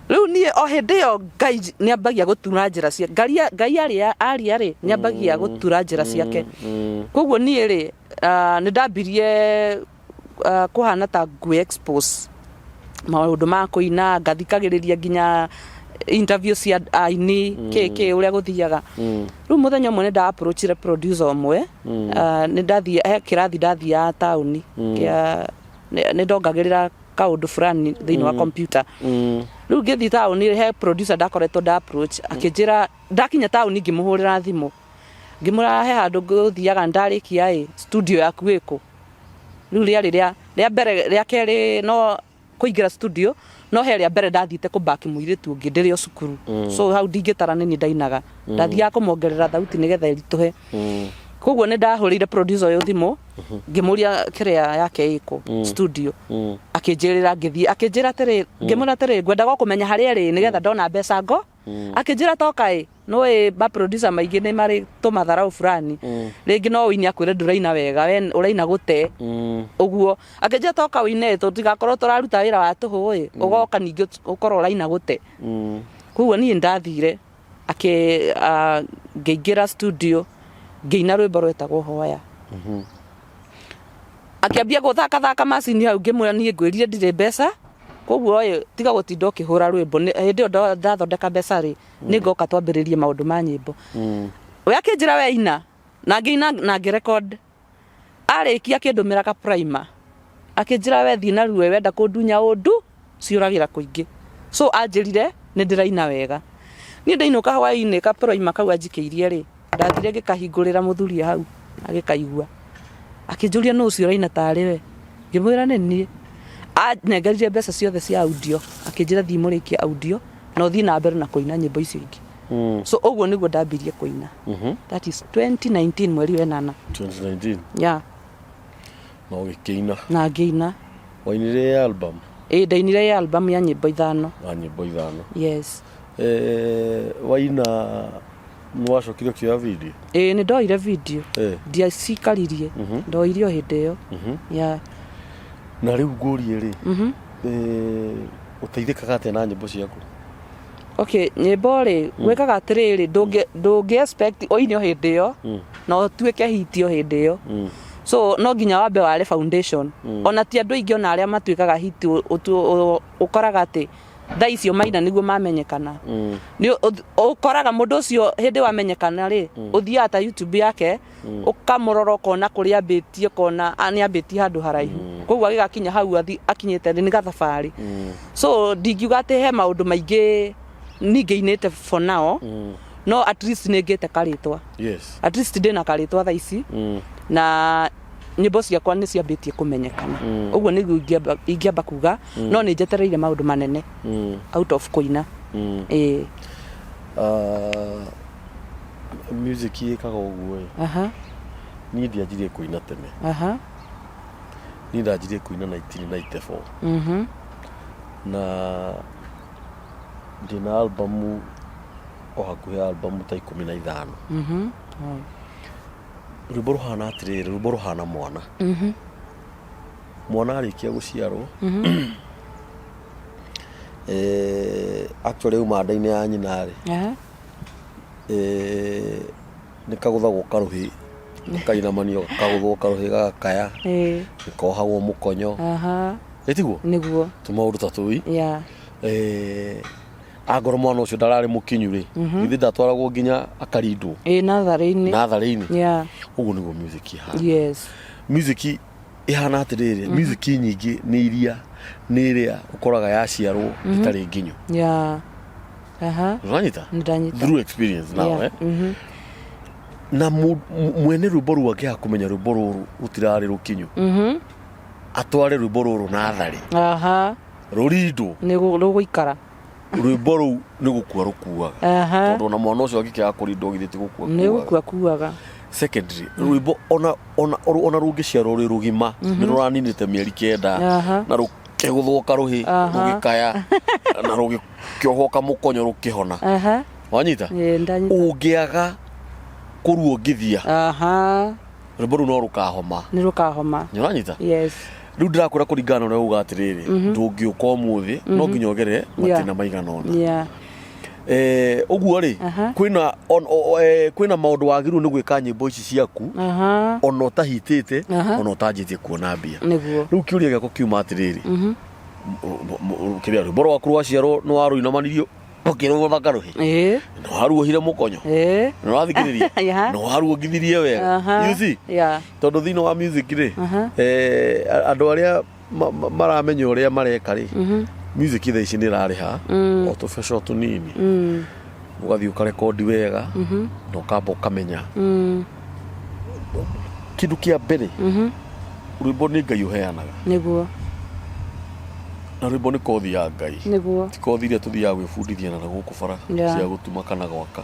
[SPEAKER 2] riu ni o hindi yo ngai ni ambagia gutura njira cia ngai aria ri ni ambagia gutura njira ciake koguo ni ri ni ndambirie kuhana ta ngui expose maundu ma kuina ngathikagiriria nginya interview cia aini keke uria guthiaga riu muthenya umwe ni nda approachire producer umwe ni ndathie kirathi ndathia tauni kia ni ndongagirira kaundu fulani thiini wa computer riu ngithi tauni he producer ndakoretwo nda approach akinjira ndakinya tauni ngimuhurira thimu ngimura he handu nguthiaga ndarikia studio yaku wiko riu ria mbere ria keri no kuingira studio no he ria mbere ndathite kubaki muiritu ungi ndirio cukuru so hau ndingitara nini ndainaga ndathia kumongerera thauti nigetha irituhe koguo ni ndahurire producer uyu thimu ngimuria kiria yake iko studio akinjirira ngithie akinjira tiri ngimura tiri ngwenda kumenya haria ri nigetha ndona mbeca ngo akinjira toka no ba producer maingi ni mari tumatharau fulani ringi no wini akwire nduraina wega we uraina gute uguo akinjira toka wine tutigakorwo turaruta wira wa tuhu ugoka ningi ukorwo uraina gute koguo ni ndathire ngeingira studio ngeina rwimbo rwetagwo hoya akiambia guthaka macini hau ngimwira nie ngwirire ndire mbeca koguo tiga gutinda ukihura rwimbo hindi ndathondeka mbeca ri ningoka twambiririe maundu ma nyimbo we akinjira we ina na ngeina na ngirecord arikia kindumira ka primer akinjira we thina ruwe wenda kundunya undu ciuragira kuingi so anjirire ni ndiraina wega ni ndainuka hwaini ka primer kau anjikiirie ri ndathire ngikahingurira muthuri hau agikaigua akinjuria no ucio raina tari we ngimwira ni nie nengerire mbeca ciothe cia audio akinjira thimurikia audio no thi na mbere na kuina nyimbo icio ingi so uguo niguo ndambirie kuina that is 2019 mweri wa 8
[SPEAKER 1] 2019
[SPEAKER 2] yeah
[SPEAKER 1] no gikiina
[SPEAKER 2] na ngeina
[SPEAKER 1] wainire album
[SPEAKER 2] ndainire ya album ya nyimbo 5.
[SPEAKER 1] Na nyimbo 5.
[SPEAKER 2] Yes.
[SPEAKER 1] Waina mwacokire kioya video?
[SPEAKER 2] Ni ndoire video. Ndiacikaririe. Ndoirio hindi yo. Yeah.
[SPEAKER 1] Na riu ngurie ri. Uteithikaga atia na nyimbo ciaku?
[SPEAKER 2] Okay, nyimbo ri gwikaga atiriri ndungi expect oinio hindi yo no tuike hitio hindi yo. So no nginya wambe wale foundation. Ona ti andu ingi ona aria matuikaga hiti ukoraga ati tha icio maina niguo mamenyekana. Ni ukoraga mundu ucio hindi wamenyekana ri uthia ata YouTube yake ukamurora kona kuria ambitie kona ani ambitie handu haraihu. Koguo agigakinya hau akinyete ni gathabari. So ndingiuga ati he maundu maingi ningiinite for now. No at least ningite karitwa.
[SPEAKER 1] Yes.
[SPEAKER 2] At least ndina karitwa tha ici. Na nyimbo ciakwa ni ciambitie kumenyekana. Uguo niguo ingiamba kuga no ni njetereire maundu manene out of kuina.
[SPEAKER 1] Music ikaga uguo. Ni ndianjirie kuina tene. Ni ndanjirie kuina 1994. Na ndina album o hakuhe album ta 15. Rwimbo ruhana atiriri, rwimbo ruhana mwana. Mwana arikia guciarwo. Actually uma-nda-inĩ ya nyina ri. Nĩ kaguthagwo karuhi, kainamanio kaguthwo karuhi gagakaya, nĩkohagwo mũkonyo. Ĩtiguo?
[SPEAKER 2] Nĩguo.
[SPEAKER 1] Tũmaũndũ ta tũi. Angorwo mwana ũcio ndararĩ mũkinyu rĩ, ithe ndatwaragwo nginya akarindwo. Natharĩ-inĩ. Ũguo nĩguo music ihana.
[SPEAKER 2] Yes.
[SPEAKER 1] Music ihana atiriri, music nyingĩ nĩ iria nĩ ĩrĩa ũkoraga yaciarwo itarĩ nginyu. Ũranyita? Through experience now. Na mwene rwimbo rũu angĩaga kũmenya rwimbo rũrũ rũtirarĩ rũkinyu, atware rwimbo rũrũ natharĩ, rũrindwo,
[SPEAKER 2] rũgũikara.
[SPEAKER 1] Rwimbo rũu nĩ gũkua rũkuaga, tondũ ona mwana ũcio angĩkĩaga kũrindwo githĩ ti gũkua
[SPEAKER 2] kuaga.
[SPEAKER 1] Secondary, rwimbo ona rũngĩciarwo rwĩ rũgima nĩ rũraninĩte mĩeri 9 na rũkĩguthwo karuhi rũgĩkaya na rũgĩkĩohwo kamũkonyo rũkĩhona. Wanyita? Ũngĩaga kũruo ngĩthia, rwimbo rũu no rũkahoma.
[SPEAKER 2] Nĩ rũkahoma.
[SPEAKER 1] Nĩ ũranyita?
[SPEAKER 2] Yes.
[SPEAKER 1] Riu ndĩrakwĩra kũringana na ũrĩa uga atiriri, ndũngĩũka ũmũthĩ no nginya ũgerere mathĩna maigana ũna. Ũguo rĩ, kwĩna maũndũ wagĩrĩirwo nĩ gwĩka nyĩmbo ici ciaku ona ũtahitĩte ona ũtanjĩtie kuona mbia. Rĩu kĩũria gĩakwa kiuma atĩrĩrĩ, kĩrĩa rwĩmbo rwaku rwaciarwo nĩ warũinamanirio ũkĩrũgũtha karuhi, nĩ waruohire mũkonyo, nĩ wathikĩrĩria, nĩ waruongithirie wega. You see? Tondũ thĩinĩ wa music rĩ, andũ arĩa maramenya ũrĩa mareka rĩ, music thaa ici nĩ ĩrarĩha o tũbeca tũnini, ũgathiĩ ũkarekondi wega na ũkamba ũkamenya kĩndũ kĩa mbere. Rwĩmbo nĩ Ngai ũheanaga. Nĩguo. Na rwĩmbo nĩ kothi ya Ngai. Nĩguo. Ti kothi iria tũthiaga gwĩbundithia na gũkũ bara cia gũtuma kana gwaka.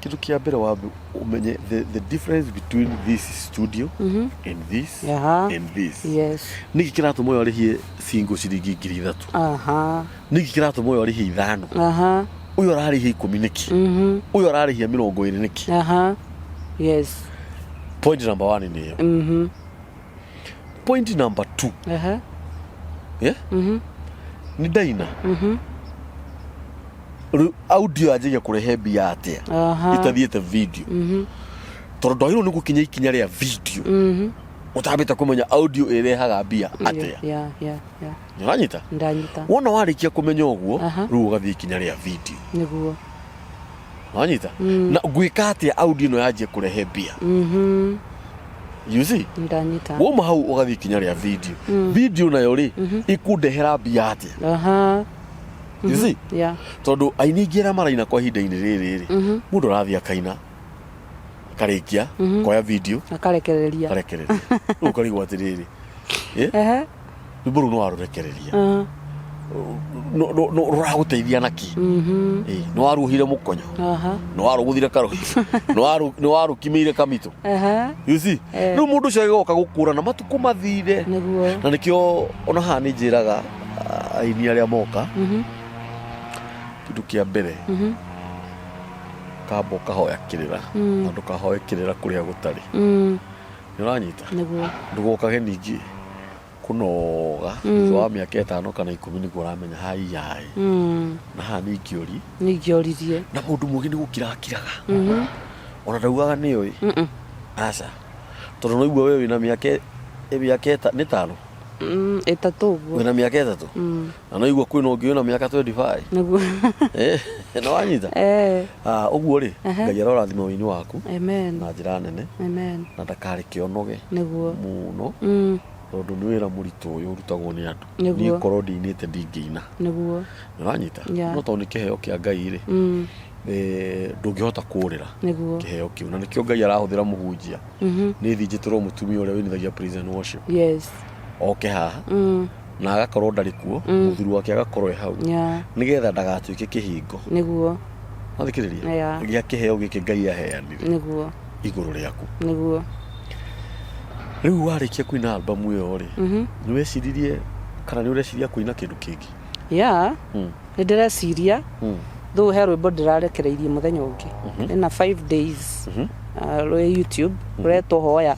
[SPEAKER 1] Kĩndũ kĩa mbere wambe umenye the difference between this studio and this and this.
[SPEAKER 2] Yes.
[SPEAKER 1] Niki kiratũma ũyũ arĩhie single ciringi 3,000. Niki kiratũma ũyũ arĩhie 5. Ũyũ ararĩhia 10 niki. Ũyũ ararĩhia 20 niki.
[SPEAKER 2] Yes.
[SPEAKER 1] Point number 1 nĩ ĩyo. Point number 2. Nĩ ndaina. Audio anjagia kurehe mbia atia itathiĩte video, tondũ ndwagĩrĩirwo nĩ gũkinya ikinya rĩa video ũtambĩte kũmenya audio ĩrehaga mbia atia. Nĩwanyita?
[SPEAKER 2] Ndanyita.
[SPEAKER 1] Wona warĩkia kũmenya ũguo, rĩu ũgathiĩ ikinya rĩa video.
[SPEAKER 2] Nĩguo.
[SPEAKER 1] Wanyita? Na gwĩka atĩa audio ĩno yanjie kũrehe mbia? You see?
[SPEAKER 2] Ndanyita.
[SPEAKER 1] Woma hau ũgathiĩ ikinya rĩa video. Video nayo rĩ ikũndehera mbia atia? You see? Tondu aini aingĩ arĩa maraina kwa ihinda-inĩ rĩrĩ rĩ, mũndũ arathiĩ akaina akarĩkia koya video
[SPEAKER 2] akarekereria,
[SPEAKER 1] rĩu ũkarigwo atĩrĩrĩ, rwĩmbo rũu nĩ warũrekereria, no raguteithia naki no waruhire mukonyo no waruguthire karohi no warukimire kamito you see no mundu cio agoka gukura na matuko mathire na nikio ona ha ni njiraga aini aria moka kindu kia mbere kabo kahoya kirira andu kahoya kirira kuria gutari ni uranyita ndugokage ningi kunoga thwa miaka 5 kana 10 niguo uramenya hai na ha ni ngioririe na mundu mugi ni gukirakiraga ona ndaugaga ni oi aca tondu no igua wewe wina miaka ni 5
[SPEAKER 2] etatu
[SPEAKER 1] wina miaka 3 na no igua kwina ungi wina miaka 25
[SPEAKER 2] niguo
[SPEAKER 1] no wanyita uguo ri ngai arorathima wini waku
[SPEAKER 2] amen
[SPEAKER 1] na njira nene
[SPEAKER 2] amen
[SPEAKER 1] na ndakari kionoge
[SPEAKER 2] niguo
[SPEAKER 1] muno tondu ni wira murito uyu urutagwo ni andu ni korwo ndinite ndingiina
[SPEAKER 2] niguo
[SPEAKER 1] uranyita no tondu ni kiheo kia ngai ri ndungihota kurira kiheo kiu na nikio ngai arahuthira muhunjia ni thinjitirwo mutumia uria winithagia praise and worship
[SPEAKER 2] yes
[SPEAKER 1] oke haha na agakorwo ndari kuo muthuru wake agakorwo hau nigetha ndagatuike kihingo
[SPEAKER 2] niguo
[SPEAKER 1] mathikiriria gia kiheo giki ngai aheanire
[SPEAKER 2] niguo
[SPEAKER 1] iguru riaku
[SPEAKER 2] niguo
[SPEAKER 1] riu warikia kuina album iyo ri ni weciririe kana ni ureciria kuina kindu kingi
[SPEAKER 2] ni ndireciria though he rwimbo ndirarekereirie muthenya ungi ina 5 days rwe YouTube ruretwo hoya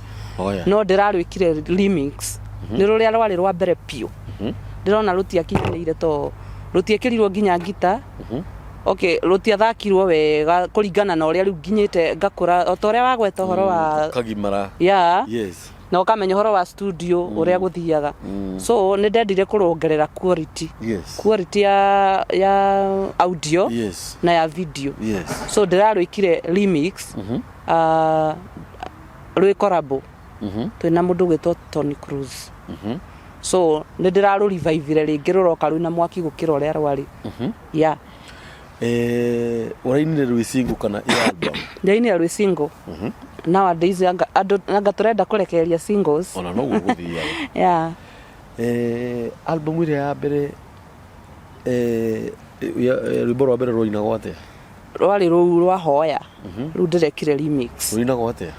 [SPEAKER 2] no ndirarwikire remix ni ruria rwari rwa mbere pio ndirona rutiakinyeire to rutiekirirwo nginya ngita okay rutiathakirwo wega kuringana na uria riu nginyite ngakura o ta uria wagweta horo wa
[SPEAKER 1] kagimara
[SPEAKER 2] yes na ukamenya horo wa studio uria guthiaga so ni ndendire kurongerera quality ya audio na ya video so ndirarwikire remix rwi collabo twina mundu gwitwo Tony Cruz so ni ndiraru revive ringi ruroka rwina mwaki gukira uria rwari
[SPEAKER 1] urainire rwi single kana album
[SPEAKER 2] ndainire rwi single nowadays anga turenda kurekereria singles
[SPEAKER 1] ona no guthia album ile ya mbere rwimbo rwa mbere rwinagwo atia
[SPEAKER 2] rwari rwa hoya ru ndirekire remix
[SPEAKER 1] rwinagwo atia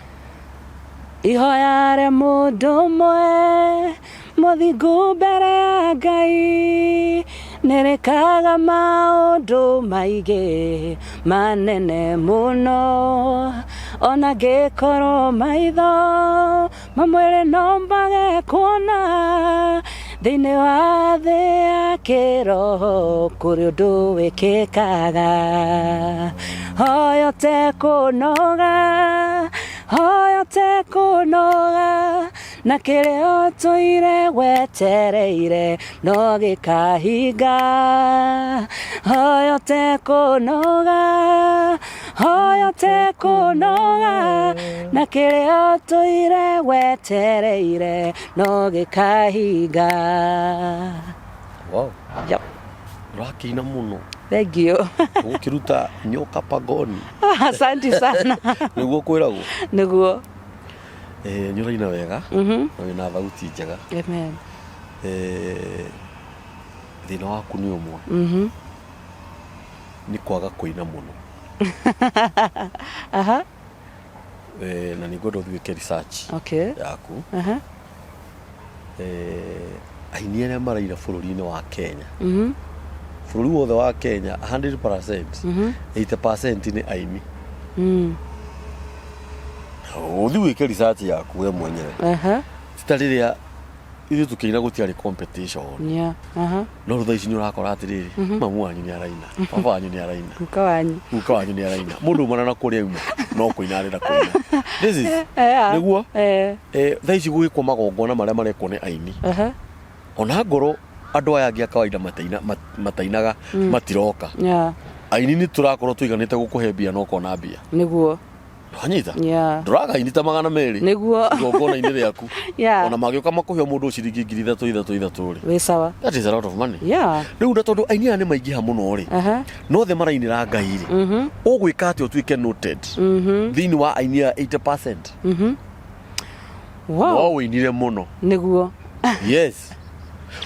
[SPEAKER 2] ihoya re mundu mwe muthingu mbere ya ngai nerekaga maundu maige manene muno ona gikorwo maitho mamwire no mbage kuona thiini wa thi ya kiroho kuri undu wikikaga hoyo te kunoga na kirio tuire wetereire no gikahinga hoyo te kunoga na kirio tuire wetereire no gikahinga
[SPEAKER 1] wow rakina muno
[SPEAKER 2] thank you
[SPEAKER 1] ukiruta nyoka pagoni
[SPEAKER 2] asante sana
[SPEAKER 1] niguo kwiragwo
[SPEAKER 2] niguo
[SPEAKER 1] nyuraina wega na wina thauti njega
[SPEAKER 2] amen
[SPEAKER 1] thina waku ni umwe ni kwaga kuina muno na ni godo thwike research yaku aini aria maraira bururi-ini wa Kenya bururi wothe wa Kenya 100% 80% ni aini uthi wike research yaku we mwenyewe titariria ithu tukiina gutiari competition no rutha ici ni urakora atiriri mamu wanyu ni araina baba wanyu ni araina uka wanyu ni araina mundu mana na kuria uma no kuina arenda kuina this is niguo tha ici gwikwo magongona maria marekwo ni aini ona ngoro andu aya angi akawaida matainaga matiroka aini ni turakorwo tuiganite gukuhe mbia no kona mbia
[SPEAKER 2] niguo
[SPEAKER 1] wanyita nduraga inita magana meri
[SPEAKER 2] niguo
[SPEAKER 1] gogona ine riaku ona magioka makuhe mundu ciringi 3,300 ri
[SPEAKER 2] we sawa
[SPEAKER 1] that is a lot of money riu nda tondu aini ani maingiha muno ri no the marainira ngai ri ugwika ati utuike noted thini wa aini 80%
[SPEAKER 2] wow
[SPEAKER 1] inire muno
[SPEAKER 2] niguo
[SPEAKER 1] yes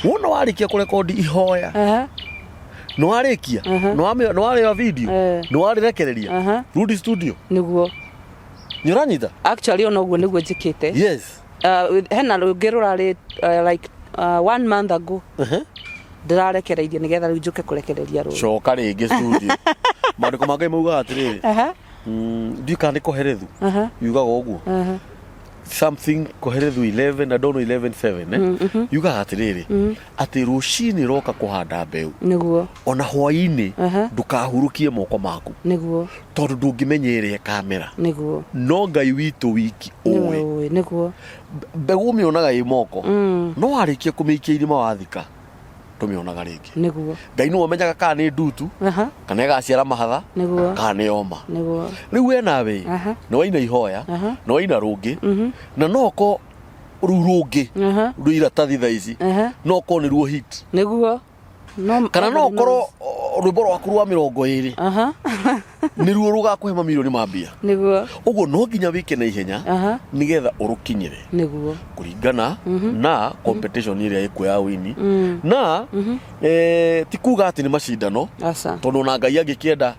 [SPEAKER 1] Wona warikia kurekodi ihoya no warikia no wari video no wari rekereria rudi studio
[SPEAKER 2] niguo
[SPEAKER 1] nyuranyita
[SPEAKER 2] actually ono guo niguo njikite
[SPEAKER 1] yes
[SPEAKER 2] hena rungi rurari like 1 month ago ndirarekereirie nigetha riu njuke kurekereria ruru
[SPEAKER 1] coka ringi studio mandiko mangai mauga atiriri ndi kandi koherethu yugaga uguo something koherethu 11 I don't know 11:7 yugaga atiriri ati rucini roka kuhanda mbeu
[SPEAKER 2] niguo
[SPEAKER 1] ona hwaini ndukahurukie moko maku
[SPEAKER 2] niguo
[SPEAKER 1] tondu ndungimenyerere kamera
[SPEAKER 2] niguo
[SPEAKER 1] no ngai witu wiki uwe
[SPEAKER 2] niguo
[SPEAKER 1] mbegu mionaga i moko no warikia kumikia irima wathika tumionaga ringi
[SPEAKER 2] niguo
[SPEAKER 1] ngai no amenyaga kana ni ndutu kana gaciara mahatha
[SPEAKER 2] niguo
[SPEAKER 1] kana ni oma
[SPEAKER 2] niguo
[SPEAKER 1] riu enawe no waina ihoya no waina rungi na noko rungi ruira tathi thaici noko ni ruo hit
[SPEAKER 2] niguo
[SPEAKER 1] no kana no korwo rwimbo rwaku rwa 20 ni ruo rugakuhe mamilioni ma mbia
[SPEAKER 2] niguo
[SPEAKER 1] uguo no nginya wike na ihenya nigetha urukinyire
[SPEAKER 2] niguo
[SPEAKER 1] kuringana na competition iria ikuya wini na tikuga ati ni macindano tondu na ngai angikienda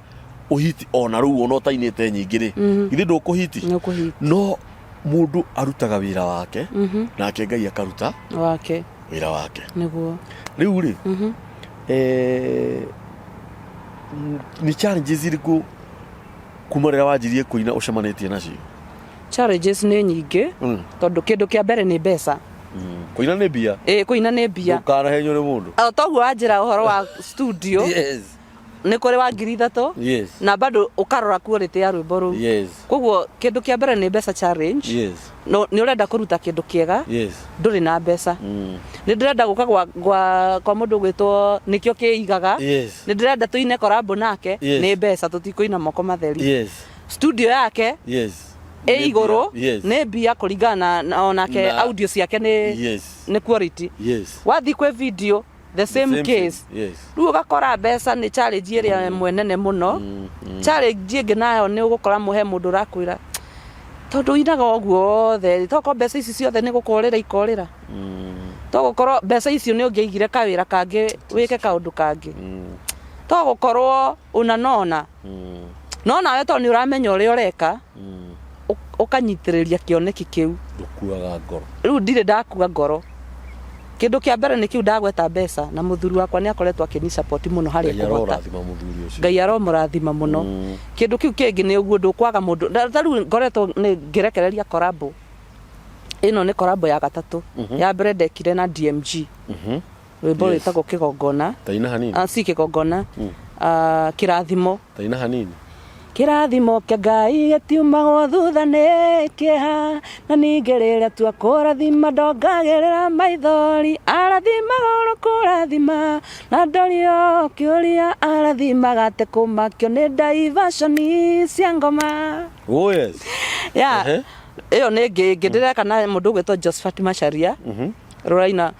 [SPEAKER 1] uhiti ona ru ona tainite nyingire ithi ndukuhiti no mundu arutaga wira wake nake ngai akaruta
[SPEAKER 2] wake
[SPEAKER 1] wira wake
[SPEAKER 2] niguo
[SPEAKER 1] riu ri ni challenges iriku kumarira wajirie kuina ucemanitie nacio
[SPEAKER 2] challenges ni nyingi tondu kindu kia mbere ni mbeca
[SPEAKER 1] kuina ni bia
[SPEAKER 2] kuina ni bia
[SPEAKER 1] ukarahenyo ni mundu
[SPEAKER 2] toguo wanjira uhoro wa studio
[SPEAKER 1] yes
[SPEAKER 2] ni kuri wa 3,000
[SPEAKER 1] yes
[SPEAKER 2] na bado ukarora quality ya rwimbo ru
[SPEAKER 1] yes
[SPEAKER 2] koguo kindu kia mbere ni mbeca challenge
[SPEAKER 1] yes
[SPEAKER 2] no ni urenda kuruta kindu kiega
[SPEAKER 1] yes
[SPEAKER 2] nduri na mbeca ni ndirenda guka kwa mundu gwitwo nikio kiigaga
[SPEAKER 1] yes
[SPEAKER 2] ni ndirenda tuine collab nake ni mbeca tutikuina moko matheri
[SPEAKER 1] yes
[SPEAKER 2] studio yake
[SPEAKER 1] yes
[SPEAKER 2] iguru ni bia kuringana na onake audio ciake ni quality
[SPEAKER 1] yes
[SPEAKER 2] wathi kwe video the same case
[SPEAKER 1] yes
[SPEAKER 2] ru ugakora mbeca ni challenge iria mwenene muno challenge ingi nayo ni ugukora muhe mundu rakwira tondu inaga oguo othe toko mbeca ici ciothe ni gukorera ikorera togukorwo mbeca icio ni ungiigire kawira kangi wike kaundu kangi togukorwo unanona no nawe to ni uramenya uria ureka ukanyitiriria kioneki kiu
[SPEAKER 1] ndukuaga ngoro
[SPEAKER 2] riu ndire ndakua ngoro kindu kia mbere ni kiu ndagweta mbeca na muthuri wakwa ni akoretwo akini support muno hari kuhota ngai aromurathima muno kindu kiu kingi ni uguo ndukwaga mundu riu ngoretwo ni ngirekereria collab ino ni collab ya gatatu ya mbere ndekire na DMG rwimbo rwitagwo kigongona
[SPEAKER 1] taina hanini
[SPEAKER 2] si kigongona kirathimo
[SPEAKER 1] taina hanini
[SPEAKER 2] kirathimo kia ngai gitiumagwo thutha ni kiha na ningerera tua kurathima ndongagirira maithori arathimaga kurathima na ndorio kiuria arathimaga te kumakio ni diversion cia ngoma
[SPEAKER 1] oh yes
[SPEAKER 2] yeah iyo ni ngindireka na mundu gwetwo Josephat Macharia ruraina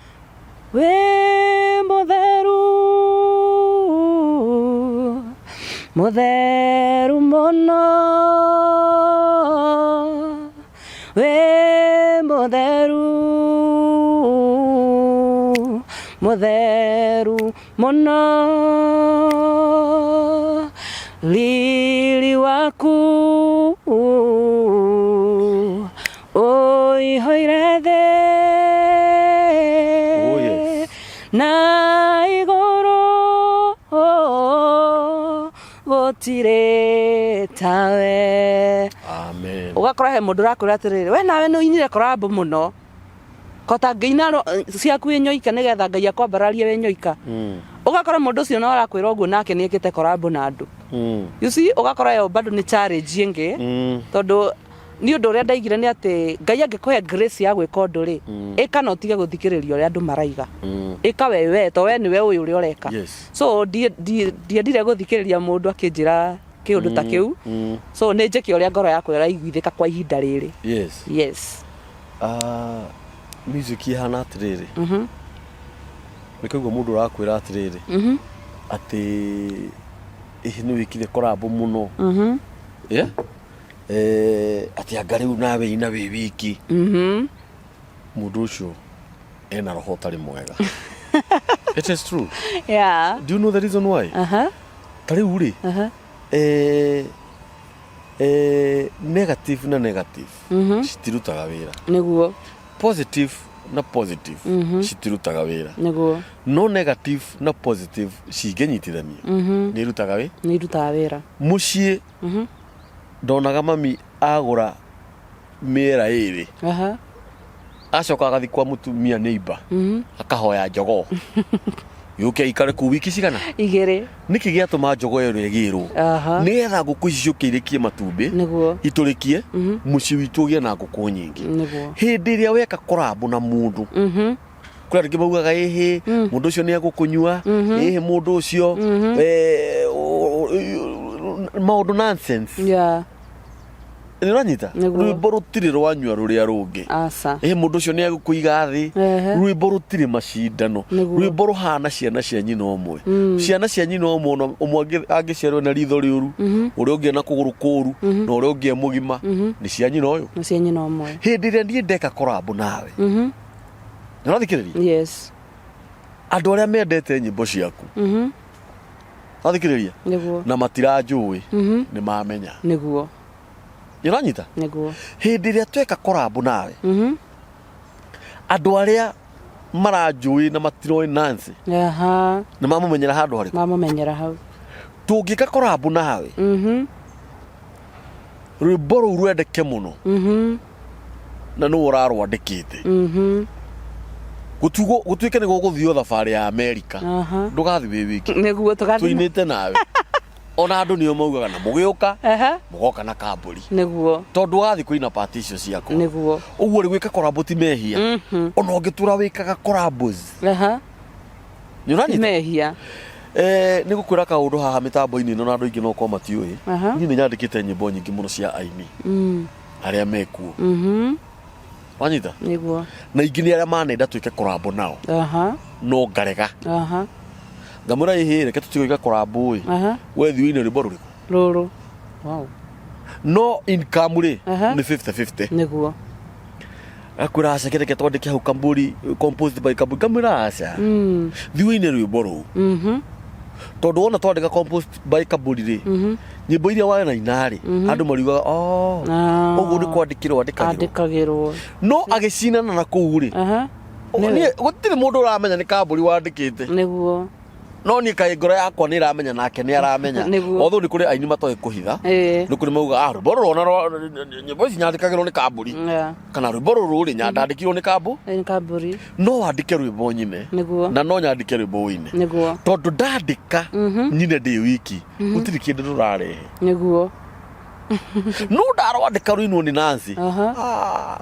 [SPEAKER 2] we mutheru muno we mutheru muno lili waku oi hoire the na igoro gotire tawe
[SPEAKER 1] amen
[SPEAKER 2] ugakora he mundu rakwira atiriri we nawe no inire collab muno kota ngeina ciaku inyoika nigetha ngai akwambararie we nyoika ugakora mundu ucio no arakwira uguo nake ni ekite collab na andu you see ugakora yo bado ni challenge ingi tondu ni undu uria ndaigire ni ati ngai angikuhe grace ya gwika undu ri ikana utige guthikiriria uria andu maraiga ika wewe to we ni we uyu uria ureka so ndiendire guthikiriria mundu akinjira kiundu ta kiu so ni njeke uria ngoro yakwa iraiguithika kwa ihinda riri yes
[SPEAKER 1] music ihana atiriri nikaigua mundu urakwira atiriri ati ni wikire collab muno yeah ati angariu nawe ina wi wiki mundu ucio ena roho tari mwega It is true.
[SPEAKER 2] Yeah.
[SPEAKER 1] Do you know the reason why? Tariu ri. Negative na negative. Citirutaga wira.
[SPEAKER 2] Niguo.
[SPEAKER 1] Positive na positive. Citirutaga wira.
[SPEAKER 2] Niguo.
[SPEAKER 1] No negative na positive cingenyitithania. Ni irutaga wira.
[SPEAKER 2] Ni irutaga wira.
[SPEAKER 1] Mucii. Ndonaga mami agura mĩera ĩrĩ. Acoka agathi kwa mutumia neighbor. Akahoya njogoo. Yuke ikare ku wiki cigana? 2. Niki giatuma njogoo ĩyo ĩgĩrwo. Nĩgetha ngũkũ ici ciũke irekie matumbĩ. Niguo. Itũrĩkie. Muciĩ witũ ũgĩe na ngũkũ nyingĩ. Niguo. Hĩndĩ ĩrĩa weka collab na mũndũ. Kũrĩ angĩ maugaga ĩhĩ mũndũ ũcio nĩ agũkũnyua. Ĩhĩ mũndũ ũcio maũndũ nonsense. Yeah. Nĩũranyita? Rwĩmbo rũtirĩ rwanyua rũrĩa rũngĩ. Mũndũ ũcio nĩ agũkũiga thĩ. Rwĩmbo rũtirĩ macindano. Rwĩmbo rũhana ciana cia nyina ũmwe. Ciana cia nyina ũmwe angĩciarwo na ritho rĩũru, ũrĩa ũngĩ na kũgũrũ kũũru, na ũrĩa ũngĩ mũgima, nĩ cia nyina ũyũ. Nĩ cia nyina ũmwe. Hĩndĩ ĩrĩa niĩ ndeka collab nawe. Nĩũrathikĩrĩria? Yes. Andũ arĩa mendete nyĩmbo ciaku. Nĩũrathikĩrĩria? Na matiranjũĩ nĩ mamenya. Nĩguo. Nĩũranyita? Nĩguo. Hĩndĩ ĩrĩa tweka collab nawe. Andũ arĩa maranjũĩ na matiroĩ Nancy. Nĩ mamũmenyera handũ harĩkũ? Mamũmenyera hau. Tũngĩka collab nawe. Rwĩmbo rũu rwendeke mũno. Na nũũ ũrarwandĩkĩte. Gũtuĩke nĩ gũgũthiĩ thabarĩ ya Amerika. Ndũgathiĩ wĩ wiki. Nĩguo tũgathiĩ. Tũinĩte nawe. Ona andũ nĩo maugaga na mũgĩũka mũgoka na kambũri. Nĩguo. Tondũ wathiĩ kũina party icio ciakwa. Nĩguo. Ũguo rĩ gwĩka collab ti mehia. Ona ũngĩtũra wĩkaga collabs. Nĩũranyita? Mehia. Nĩ gũkwĩra kaũndũ haha mĩtambo-inĩ ĩno na andũ aingĩ no ko matiũĩ. Niĩ nĩ nyandĩkĩte nyĩmbo nyingĩ mũno cia aini arĩa mekuo. Wanyita? Nĩguo. Na ingĩ nĩ arĩa manenda twĩke collab nao. No ngarega. Ngamũra ĩhĩ reke tũtige collab ĩ. We thiũi-inĩ rwĩmbo rũrĩkũ? Rũrũ. Wow. No income rĩ nĩ 50-50. Nĩguo. Akwĩra aca reke twandĩke hau Kambũri, composed by Kambũri. Ngamwĩra aca. Thiũi-inĩ rwĩmbo rũu. Tondũ wona twandĩka composed by Kambũri rĩ, nyĩmbo iria warĩ na inarĩ andũ mariugaga ũguo nĩ kwandĩkĩrwo andĩkagĩrwo. No agĩcinana na kũu rĩ, gũtirĩ mũndũ ũramenya nĩ Kambũri wandĩkĩte. Nĩguo. No niĩ kaĩ ngoro yakwa nĩ ĩramenya nake nĩ aramenya. Although nĩ kũrĩ aini matoĩ kũhitha. Nĩ kũrĩ mauga rwĩmbo rũrũ nyĩmbo ici nyandĩkagĩrwo nĩ Kambũri. Kana rwĩmbo rũrũ rĩ nyandĩkirwo nĩ Kambũri. No wandĩke rwĩmbo nyine. Na no nyandĩke rwĩmbo wĩine. Tondũ ndandĩka nyine ndĩ wiki gũtirĩ kĩndũ rũrarehe. Nĩguo. No ndarwandĩka rũinwo nĩ Nancy.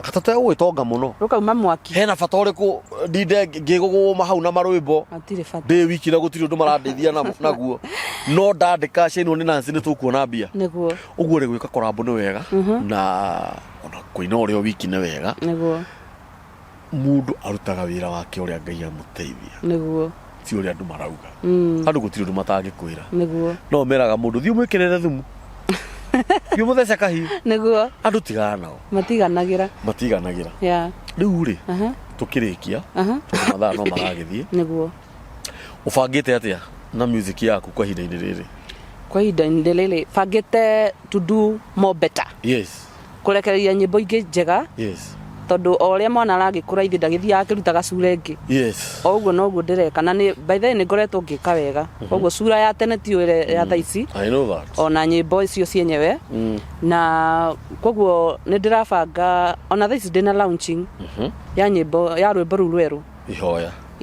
[SPEAKER 1] Katata gũgĩtonga mũno. Rũkauma mwaki. Hena bata ũrĩkũ ndinde ngĩgũgũma hau na marwĩmbo. Hatirĩ bata. Ndĩ wiki na gũtirĩ ũndũ marandeithia naguo. No ndandĩka ciainwo nĩ Nancy nĩ tũkuona mbia. Nĩguo. Ũguo rĩ gwĩka collab nĩ wega na ona kũina ũrĩa wiki nĩ wega. Nĩguo. Mũndũ arutaga wĩra wake ũrĩa Ngai amũteithia. Nĩguo. Ti ũrĩa andũ marauga. Andũ gũtirĩ ũndũ matangĩkwĩra. Nĩguo. No meraga mũndũ thiĩ ũmwĩkĩrĩre thumu. Yumuthece kahiũ. Nĩguo. Andũ tigana nao. Matiganagĩra. Rĩu rĩ tũkĩrĩkia mathaa no maragĩthiĩ. Nĩguo. Ũbangĩte atĩa na music yaku kwa ihinda-inĩ rĩrĩ? Kwa ihinda-inĩ rĩrĩ bangĩte to do more better. Yes. Kũrekereria nyĩmbo ingĩ njega. Yes. Tondũ o ũrĩa mwana aragĩkũra ithe ndagĩthiaga akĩrutaga cura ĩngĩ. Yes. Oguo noguo ndĩreka na by the way nĩ ngoretwo ngĩka wega. Koguo cura ya tene ti ĩrĩa ya thaa ici. I know that. Ona nyĩmbo icio cienyewe. Na koguo nĩ ndĩrabanga ona thaa ici ndĩna launching ya nyĩmbo ya rwĩmbo rũu rwerũ.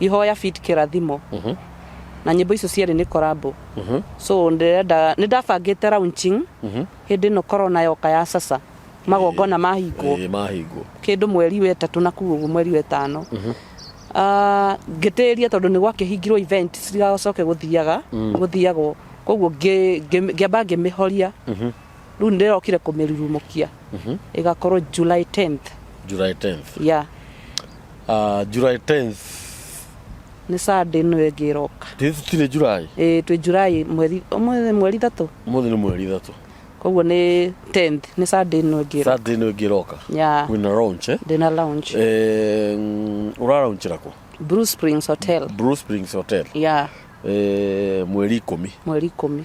[SPEAKER 1] Ihoya feat Kĩrathimo. Na nyĩmbo icio cierĩ nĩ collab. So nĩ ndabangĩte launching hĩndĩ ĩno corona yoka ya sasa. Magongona mahingwo. Kĩndũ mweri wa 3 na kuo mweri wa 5. Ngĩtĩria tondũ nĩ gwakĩhingirwo event citigacoke gũthiagwo. Koguo ngĩamba ngĩmĩhoria. Rĩu ndĩrokire kũmĩrurumũkia. Ĩgakorwo July 10th. Yeah. July 10th. Nĩ Sunday no ĩngĩroka. Tũtirĩ July. Twĩ July mweri 3. Mũthĩ nĩ mweri 3. Koguo nĩ 10th nĩ Sunday no ĩngĩroka. Yeah. Wĩna launch Ndĩna launch. Ũralaunchira kũ?
[SPEAKER 2] Bruce Springs Hotel.
[SPEAKER 1] Bruce Springs Hotel.
[SPEAKER 2] Yeah.
[SPEAKER 1] Mweri 10.
[SPEAKER 2] Mweri 10.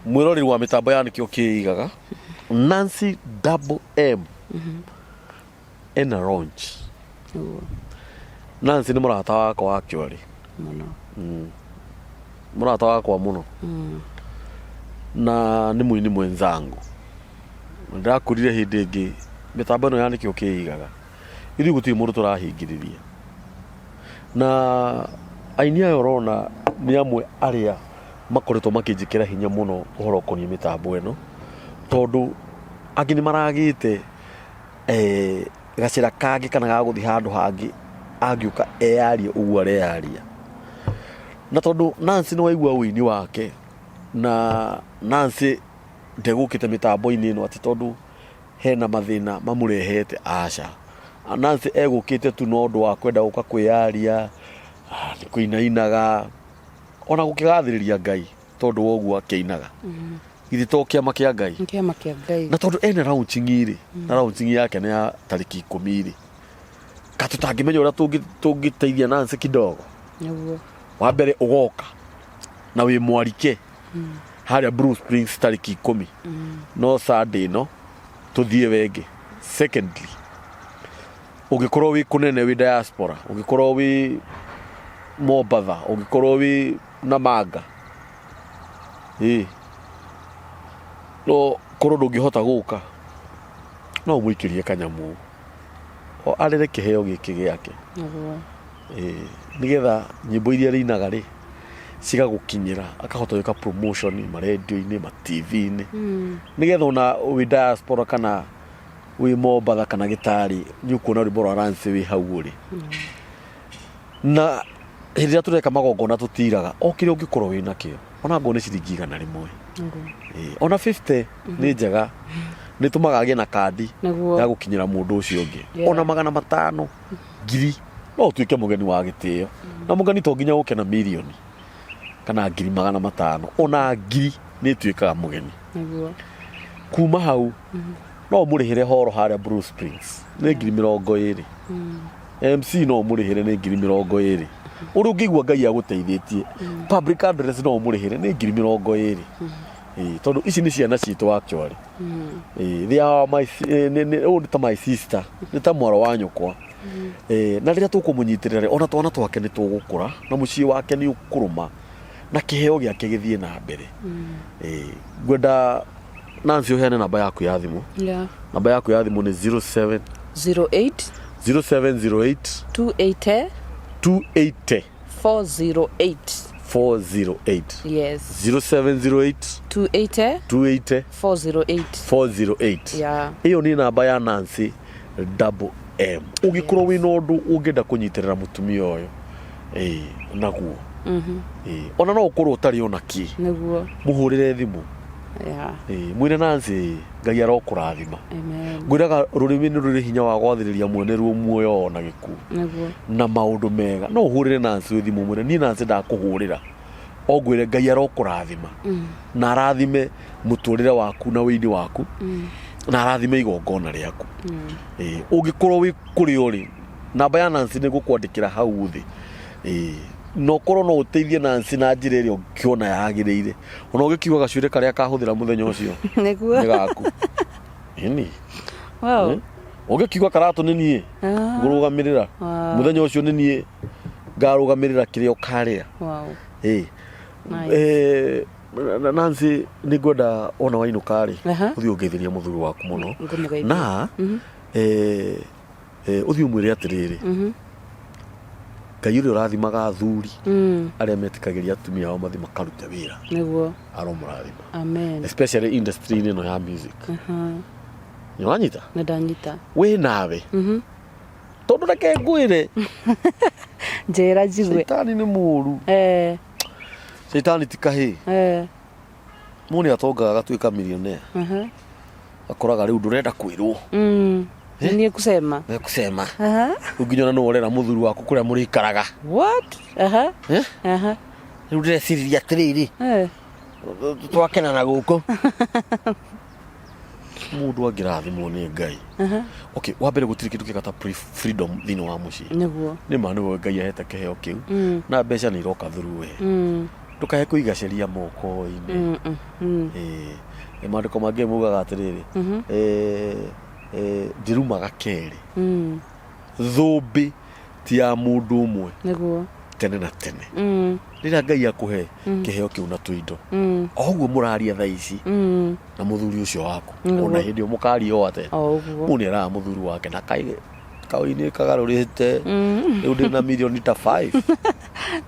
[SPEAKER 1] Mwirori wa mitambo ya nikio kiigaga Nancy Double M ena launch. Nancy ni murata wakwa wa kiori
[SPEAKER 2] Muno.
[SPEAKER 1] murata wakwa muno na ni muini mwenzangu. Ndakurire hindi ingi mitambo no ya nikio kiigaga ithi gutiri mundu turahingiriria na aini ayo rona ni amwe aria makoretwo makinjikira hinya muno uhoro konie mitambo eno tondu angi ni maragite gacira kangi kana ga guthi handu hangi angiuka earie uguo arearia na tondu Nancy no waigua wini wake na Nancy ndegukite mitambo-ini ino ati tondu hena mathina mamurehete aca. Nancy egukite tu no ndu wa kwenda guka kwiaria ni kuinainaga ona gukigathiriria Ngai tondu woguo akiinaga ithi to kiama kia Ngai na tondu ene launching iri na launching yake ni ya tariki 10 iri katutangimenya uria tungiteithia Nancy kidogo
[SPEAKER 2] Niguo.
[SPEAKER 1] wa mbere ugoka na wi mwarike haria Bruce Springs tariki 10 no Sunday no tuthie wenge. Secondly, ugikorwo wi kunene wi diaspora, ugikorwo wi Mombatha, ugikorwo wi Namanga no korwo ndungihota guka no mwikirie kanyamu o arere kiheo giki giake nigetha nyimbo iria rinaga ri cigagukinyira akahota gwika promotion maredio-ini ma TV-ini nigetha ona wi diaspora kana wi Mombatha kana Gitari nyukuona rwimbo rwa Nancy wi hau ri na hiria tureka magongona tutiraga o kire ungikorwo wi nakio ona ngone ciringi 100 ona 50 ni njega ni tumaga agie na kandi ya gukinyira mundu ucio ungi ona 500 ngiri no tuike mugeni wa gitio na mugeni to nginya guke na milioni kana ngiri 500 ona ngiri ni tuikaga mugeni kuma hau no murihire horo haria Bruce Springs ni ngiri 20 MC no murihire ni ngiri 20 uri ungigua Ngai aguteithĩtie public address no murihire ni ngiri 20 tondu ici ni ciana citu actually they are my old to my sister ni ta mwaro wa nyukwa na riria tukumunyitĩrĩra ona twana twake ni tugukura na muciĩ wake ni ukuruma na kiheo giake githie na mbere gwenda Nancy uheane namba yaku ya thimu. Namba yaku ya thimu ni 0708 0708 280 408
[SPEAKER 2] Yes.
[SPEAKER 1] 0708 280 408
[SPEAKER 2] Yeah.
[SPEAKER 1] Iyo ni namba ya Nancy Double M. Ugikorwo wina undu ungenda kunyitirira mutumia uyu naguo ona no ukorwo utari ona ki
[SPEAKER 2] Niguo.
[SPEAKER 1] muhurire thimu mwire Nancy Ngai arokurathima. Ngwiraga rurimi ni ruri hinya wa gwathiriria mweneru muoyo na gikuo na maundu mega no uhurire Nancy thimu mwire ni Nancy ndakuhurira o ngwire Ngai arokurathima na arathime muturire waku na wini waku na arathime igongona riaku ungikorwo wi kuri uri namba ya Nancy ni gukwandikira hau thi no korwo no uteithie Nancy na njira iria ungiona yagiriire ona ugikiuga gacuire karia kahuthira muthenya ucio
[SPEAKER 2] Niguo.
[SPEAKER 1] ni gaku ini
[SPEAKER 2] Wow.
[SPEAKER 1] ugikiuga karatu ni nie ngurugamirira muthenya ucio ni nie ngarugamirira kiria ukaria.
[SPEAKER 2] Wow.
[SPEAKER 1] Nancy ni gwenda ona wainukari uthi ungeithiria muthuri waku muno na uthi umwire atiriri Ngai uria urathimaga athuri aria metikagiria atumia ao mathi makarute wira
[SPEAKER 2] Niguo.
[SPEAKER 1] aromurathima.
[SPEAKER 2] Amen.
[SPEAKER 1] Especially industry ino ya music. Ni wanyita?
[SPEAKER 2] Ndanyita.
[SPEAKER 1] We nawe. Tondu reke ngwire.
[SPEAKER 2] Njera jigwe.
[SPEAKER 1] Shaitani ni muru. Shaitani tikahi. Muni atonga agatuika millionaire. Akoraga riu ndurenda kwirwo.
[SPEAKER 2] Ni kusema.
[SPEAKER 1] Ni kusema. Unginyona no orera muthuri waku kuria muri ikaraga.
[SPEAKER 2] What?
[SPEAKER 1] Riu ndireciria atiriri. Twakena na guku. mundu angirathimwo ni Ngai okay wambere gutiri kindu kigata freedom thini wa muci ni manu Ngai ahete kiheo kiu na mbeca ni iroka through we tukahe kuigaceria moko-ini mandiko mangi mugaga atiriri ndirumaga keri thumbi ti ya mundu umwe tene na tene rira Ngai akuhe kiheo kiu na tuindo oguo muraria thaa ici na muthuri ucio waku ona hindi mukaria o ate muni ara muthuri wake na kai kaini kagarurite riu ndina milioni ta 5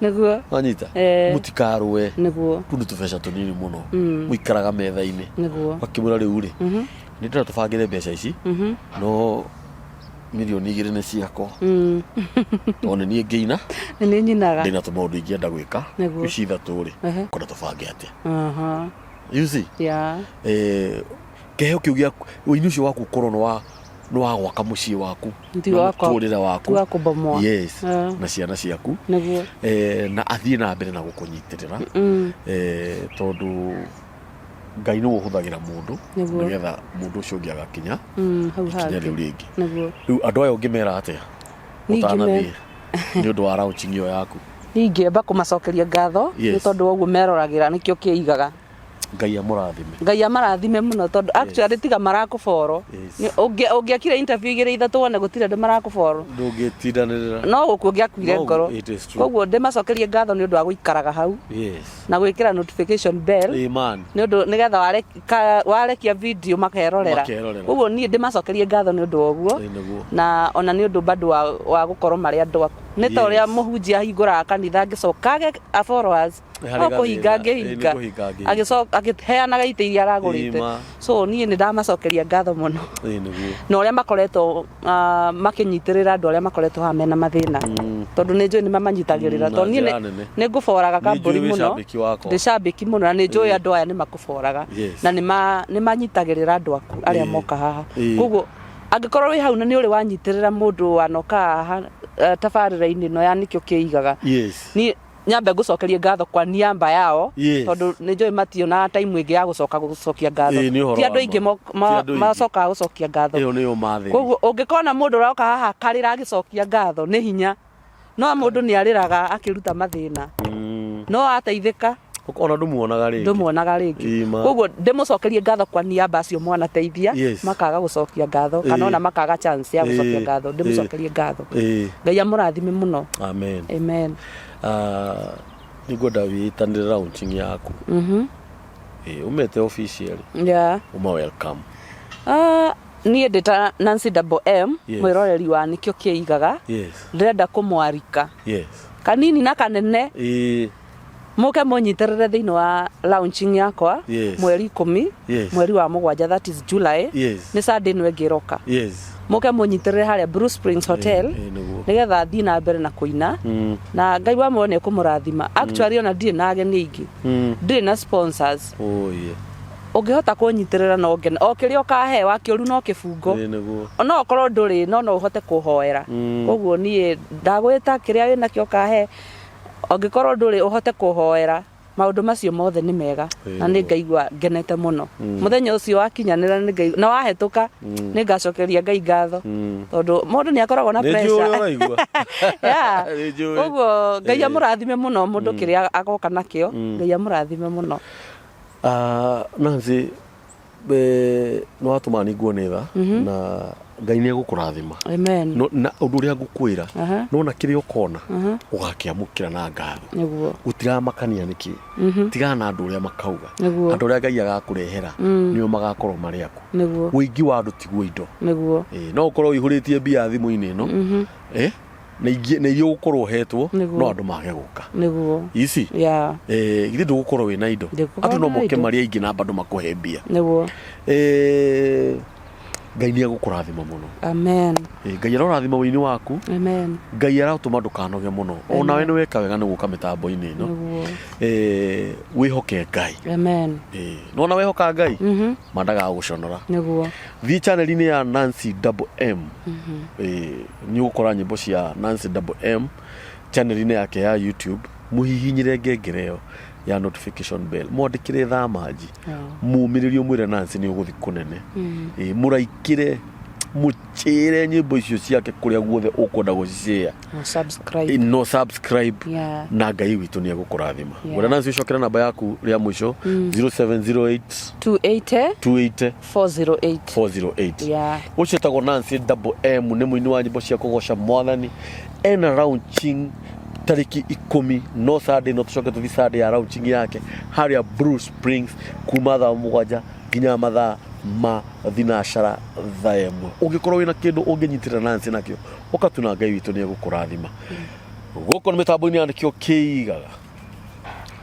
[SPEAKER 2] niguo
[SPEAKER 1] anyita mutikarwe niguo tundu tubeca tunini muno muikaraga metha-ini bakimura riu ri ni ndira tubangire mbeca ici no milioni 2 ni ciako ona ni ngeina
[SPEAKER 2] ni nyinaga
[SPEAKER 1] ndina tumaundu ingienda gwika ici ithatu ri kona tubange atia you see keheo kiu gia wini ucio waku korwo no wa gwaka mucii waku turira waku yes na ciana ciaku na athie na mbere na gukunyitirira tondu Ngai no uhuthagira mundu nigetha mundu ucio ngi agakinya kinya riu ringi riu andu ayo ngimera atia utanathie ni undu wa launching yo yaku
[SPEAKER 2] ningiamba kumacokeria ngatho ni tondu oguo meroragira nikio kiigaga Ngai amarathime muno tondu actually tiga marakuboro ungiakire interview igire ithatu wone gutire ndu marakuboro
[SPEAKER 1] ndungitindanirira
[SPEAKER 2] no guku ngiakuire ngoro koguo ndimacokerie ngatho ni undu wa guikaraga hau na gwikira notification bell ni undu nigetha warekia video makerorera koguo ni ndimacokerie ngatho ni undu oguo na ona ni undu bado wa gukorwo mari andu aku ni ta uria muhunjia hinguraga kanitha ngicokage followers okuhinga ngihinga agiheanaga ite iria aragurite so nie ni ndamacokeria ngatho muno na uria makoretwo makinyitirira andu aria makoretwo hamena mathina tondu ni njui ni mamanyitagirira tondu nie ni nguboraga kamburi muno ndi shabiki muno na ni njui andu aya ni makuboraga na ni manyitagirira andu aku aria moka haha koguo angikorwo wi hau na ni uri wanyitirira mundu wanoka haha tabarira-ini no ya nikio kiigaga ni nyambe gucokeria ngatho kwa niamba yao tondu ni njui mationa time ingi ya gucokia ngatho ti andu ingi macoka gucokia ngatho
[SPEAKER 1] iyo ni umathi
[SPEAKER 2] koguo ungikona mundu uroka haha karira agicokia ngatho ni hinya no mundu ni ariraga akiruta mathina no ateithika
[SPEAKER 1] ona ndumuonaga ringi
[SPEAKER 2] koguo ndimucokerie ngatho kwa niamba acio mwana teithia makaga gucokia ngatho kana ona makaga chance ya gucokia ngatho ndimucokerie ngatho Ngai amurathime muno amen
[SPEAKER 1] nigwenda witanire launching yaku umete officially uma welcome
[SPEAKER 2] niä ndä ta Nancy M mwä roreri wa nä kä o kä igaga ndärenda kå mwarika kanini na kanene må ke må nyitä rä re thä inä wa launching yakwa mweri 10 mweri wa 7 that is July nä Sunday nwe ngä roka må ke må nyitä rä re harä Blue Springs Hotel nä getha thiä na mbere na kå ina na Ngai wa mwone kå må rathima actually ona ndirä na ageni ingä ndirä na sponsors ungihota kunyitirira no ngene o kiria ukahe wa kiuru no kibungo no okorwo nduri no uhote kuhoera koguo nie ndagwita kiria wina kio kahe ongikorwo nduri uhote kuhoera maundu macio mothe ni mega na ni ngaigua ngenete muno muthenya ucio wakinyanira ni ngai na wahetuka ni ngacokeria Ngai ngatho tondu mundu ni akoragwo na pressure koguo Ngai amurathime muno mundu kiria agoka nakio Ngai amurathime muno
[SPEAKER 1] Nancy no atuma ni nguonetha na Ngai ni egukurathima
[SPEAKER 2] amen
[SPEAKER 1] na undu uria ngukwira no na kiria ukona ugakiamukira na ngatho utiramakania niki tigana na andu uria makauga andu uria Ngai agakurehera nio magakorwo mari aku wingi wa andu tiguo indo no ukorwo ihuritie mbia thimu-ini ino na irio gukorwo hetwo no andu mage guka isi githĩ ndũgũkorwo wĩna indo andu no moke marĩ aingĩ na bado makuhe mbia Ngai ni egukurathima muno
[SPEAKER 2] amen
[SPEAKER 1] Ngai arorathima wĩini waku
[SPEAKER 2] amen
[SPEAKER 1] Ngai aratũma ndũkanoge muno ona we nĩ weka wega nĩ gũka mĩtambo-inĩ ĩno wĩhoke Ngai
[SPEAKER 2] amen
[SPEAKER 1] no na wehoka Ngai mandaga gũconora thiĩ channel-inĩ ya Nancy M ni ũgũkora nyĩmbo cia Nancy M channel-inĩ yake ya YouTube muhihinyire ngengere ĩyo ya notification bell mwandikire thamaji mumiririo mwire Nancy ni uguthi kunene muraikire muchire nyimbo icio ciake kuria guothe ukwenda gucishare no subscribe na Ngai witu ni agukurathima wena Nancy ucokera namba yaku ria mwisho 0708 280 408 ucetagwo Nancy double M ni muini wa nyimbo cia kugoca mwathani ena launching tariki 10 no Saturday no tucoke tuthi Saturday ya launching yake haria Bruce Springs kuma thaa mugwanja nginya mathaa ma thinashara thaemwe ungikorwo wina kindu unginyitira Nancy nakio ukatuna Ngai witu ni agukurathima guko ni mitambo-ini yandikio kiigaga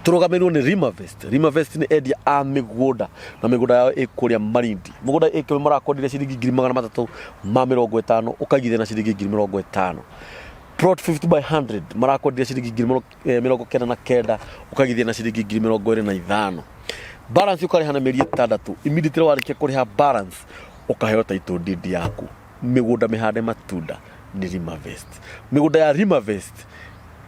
[SPEAKER 1] turugamirwo ni Rimavest ni endia a migunda na migunda yao ikuria Marindi mugunda ikwe marakondire ciringi 350 ukagithia na ciringi 50 plot 50 by 100 marakondire ciringi 99 ukagithia na ciringi 25 balance ukarihana meri 6 immediately warikia kuriha balance ukaheo title deed yaku migunda mihande matunda ni Rimavest migunda ya Rimavest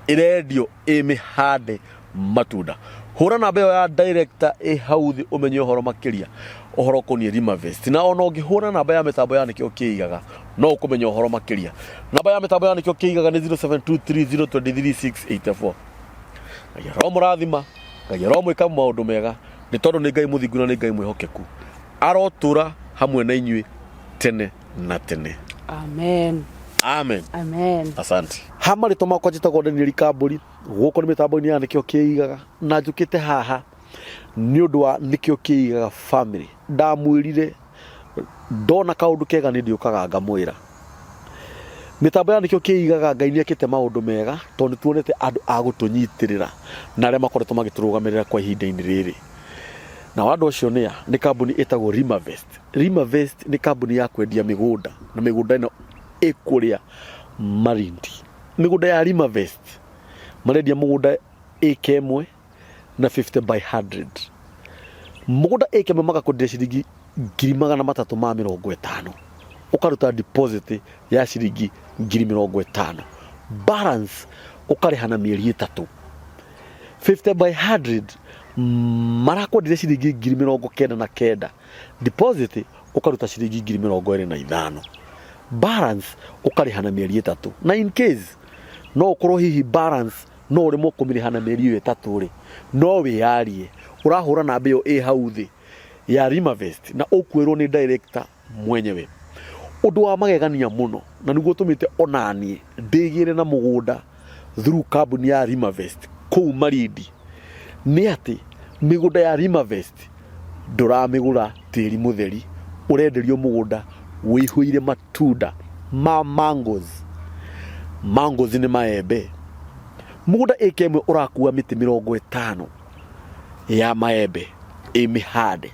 [SPEAKER 1] irendio mihande matunda hura namba ya director hauthi umenye uhoro makiria uhoro koni Rimavest na ona ungihura namba ya mitambo yanikio kiigaga no ukumenya uhoro makiria namba ya mitambo yanikio kiigaga ni 0723023684 Ngai murathima Ngai mwika maundu mega ni tondu ni Ngai muthingu na ni Ngai mwihokeku arotura hamwe na inyui tene na tene
[SPEAKER 2] amen. Asante.
[SPEAKER 1] Hamari toma kwa jitagwo Daniel Kamburi guko ni mitambo-ini ya nikio kiigaga na njukite haha ni undu wa nikio kiigaga family ndamwirire ndona kaundu kega ni ndiukaga ngamwira mitambo ya nikio kiigaga Ngai ni akite maundu mega tondu tuonete andu agutunyitirira na aria makoretwo magiturugamirira kwa ihinda-ini riri na wandu ucio ni kambuni itagwo Rimavest ni kambuni ya kwendia migunda na migunda ino ikuria Marindi migunda ya Rimavest marendia mugunda ake imwe na 50 by 100 mugunda ake imwe magakondire ciringi 350 ukaruta deposit ya ciringi 50 balance ukarihana mieri 3 50 by 100 marakondire ciringi 99 deposit ukaruta ciringi 25 balance ukarihana mieri 3 na in case no ukorwo hihi balance no uri mukumirihana mieri 3 ri no wiarie urahura namba iyo hauthi ya Rimavest na ukwirwo ni director mwenyewe undu wa magegania muno na niguo tumite onanie ndigire na mugunda through kambuni ya Rimavest kou Marindi ni ati migunda ya Rimavest nduramigura tiri mutheri urenderio mugunda wihuire matunda ma mangoes ni maembe mugunda ikemwe urakua miti 50 ya maembe imihande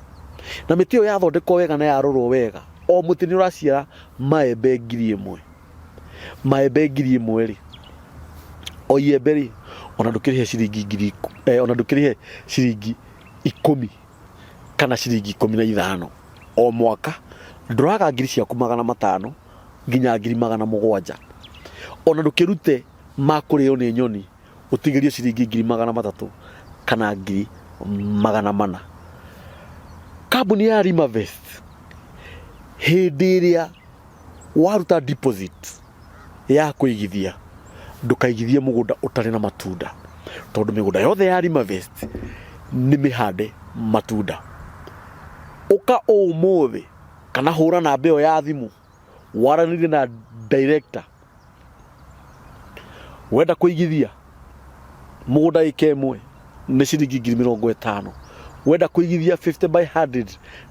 [SPEAKER 1] na miti yo yathondekwo wega na yarorwo wega o muti ni uraciara maembe 1000 maembe 1000 ri o iembe ri ona ndukirihe ciringi ona ndukirihe ciringi 10 kana ciringi 15 o mwaka nduraga ngiri ciaku 500 nginya 700 ona ndukirute makurio ni nyoni utigirio ciringi 300 kana 400 kambuni ya Rimavest hindi iria waruta deposit ya kuigithia ndukaigithie mugunda utari na matunda tondu migunda yothe ya Rimavest ni mihande matunda uka umuthi kana hura na mbeo ya thimu waranire na director wenda kuigithia mugunda ikemwe ni ciringi 50 wenda kuigithia 50 by 100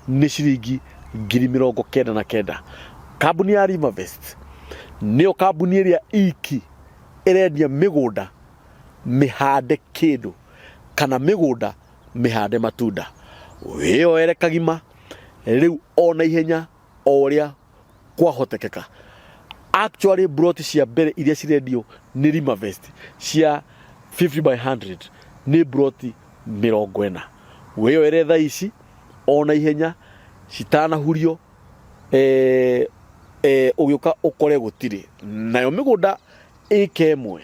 [SPEAKER 1] ni ciringi 99 kambuni ya Rimavest niyo kambuni iria iki irendia migunda mihande kindu kana migunda mihande matunda wiyoere kagima riu ona ihenya oria kwahotekeka actually brought cia mbere iria cirendio ni Rimavest cia 50 by 100 ni brought 40 wiyoere tha ici ona ihenya citana hurio ugiuka ukore gutire nayo migunda ikemwe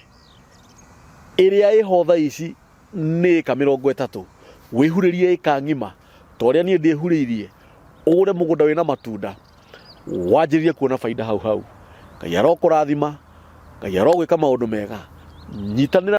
[SPEAKER 1] iria ihotha ici nĩ ĩka 30 wĩhurĩrie ĩka ng'ima torĩa niĩ ndĩhurĩirie ũgũre mũgũnda wĩna matunda wanjĩrĩrie kuona baida hau Ngai arokũrathima Ngai arogwĩka maũndũ mega nyitanĩra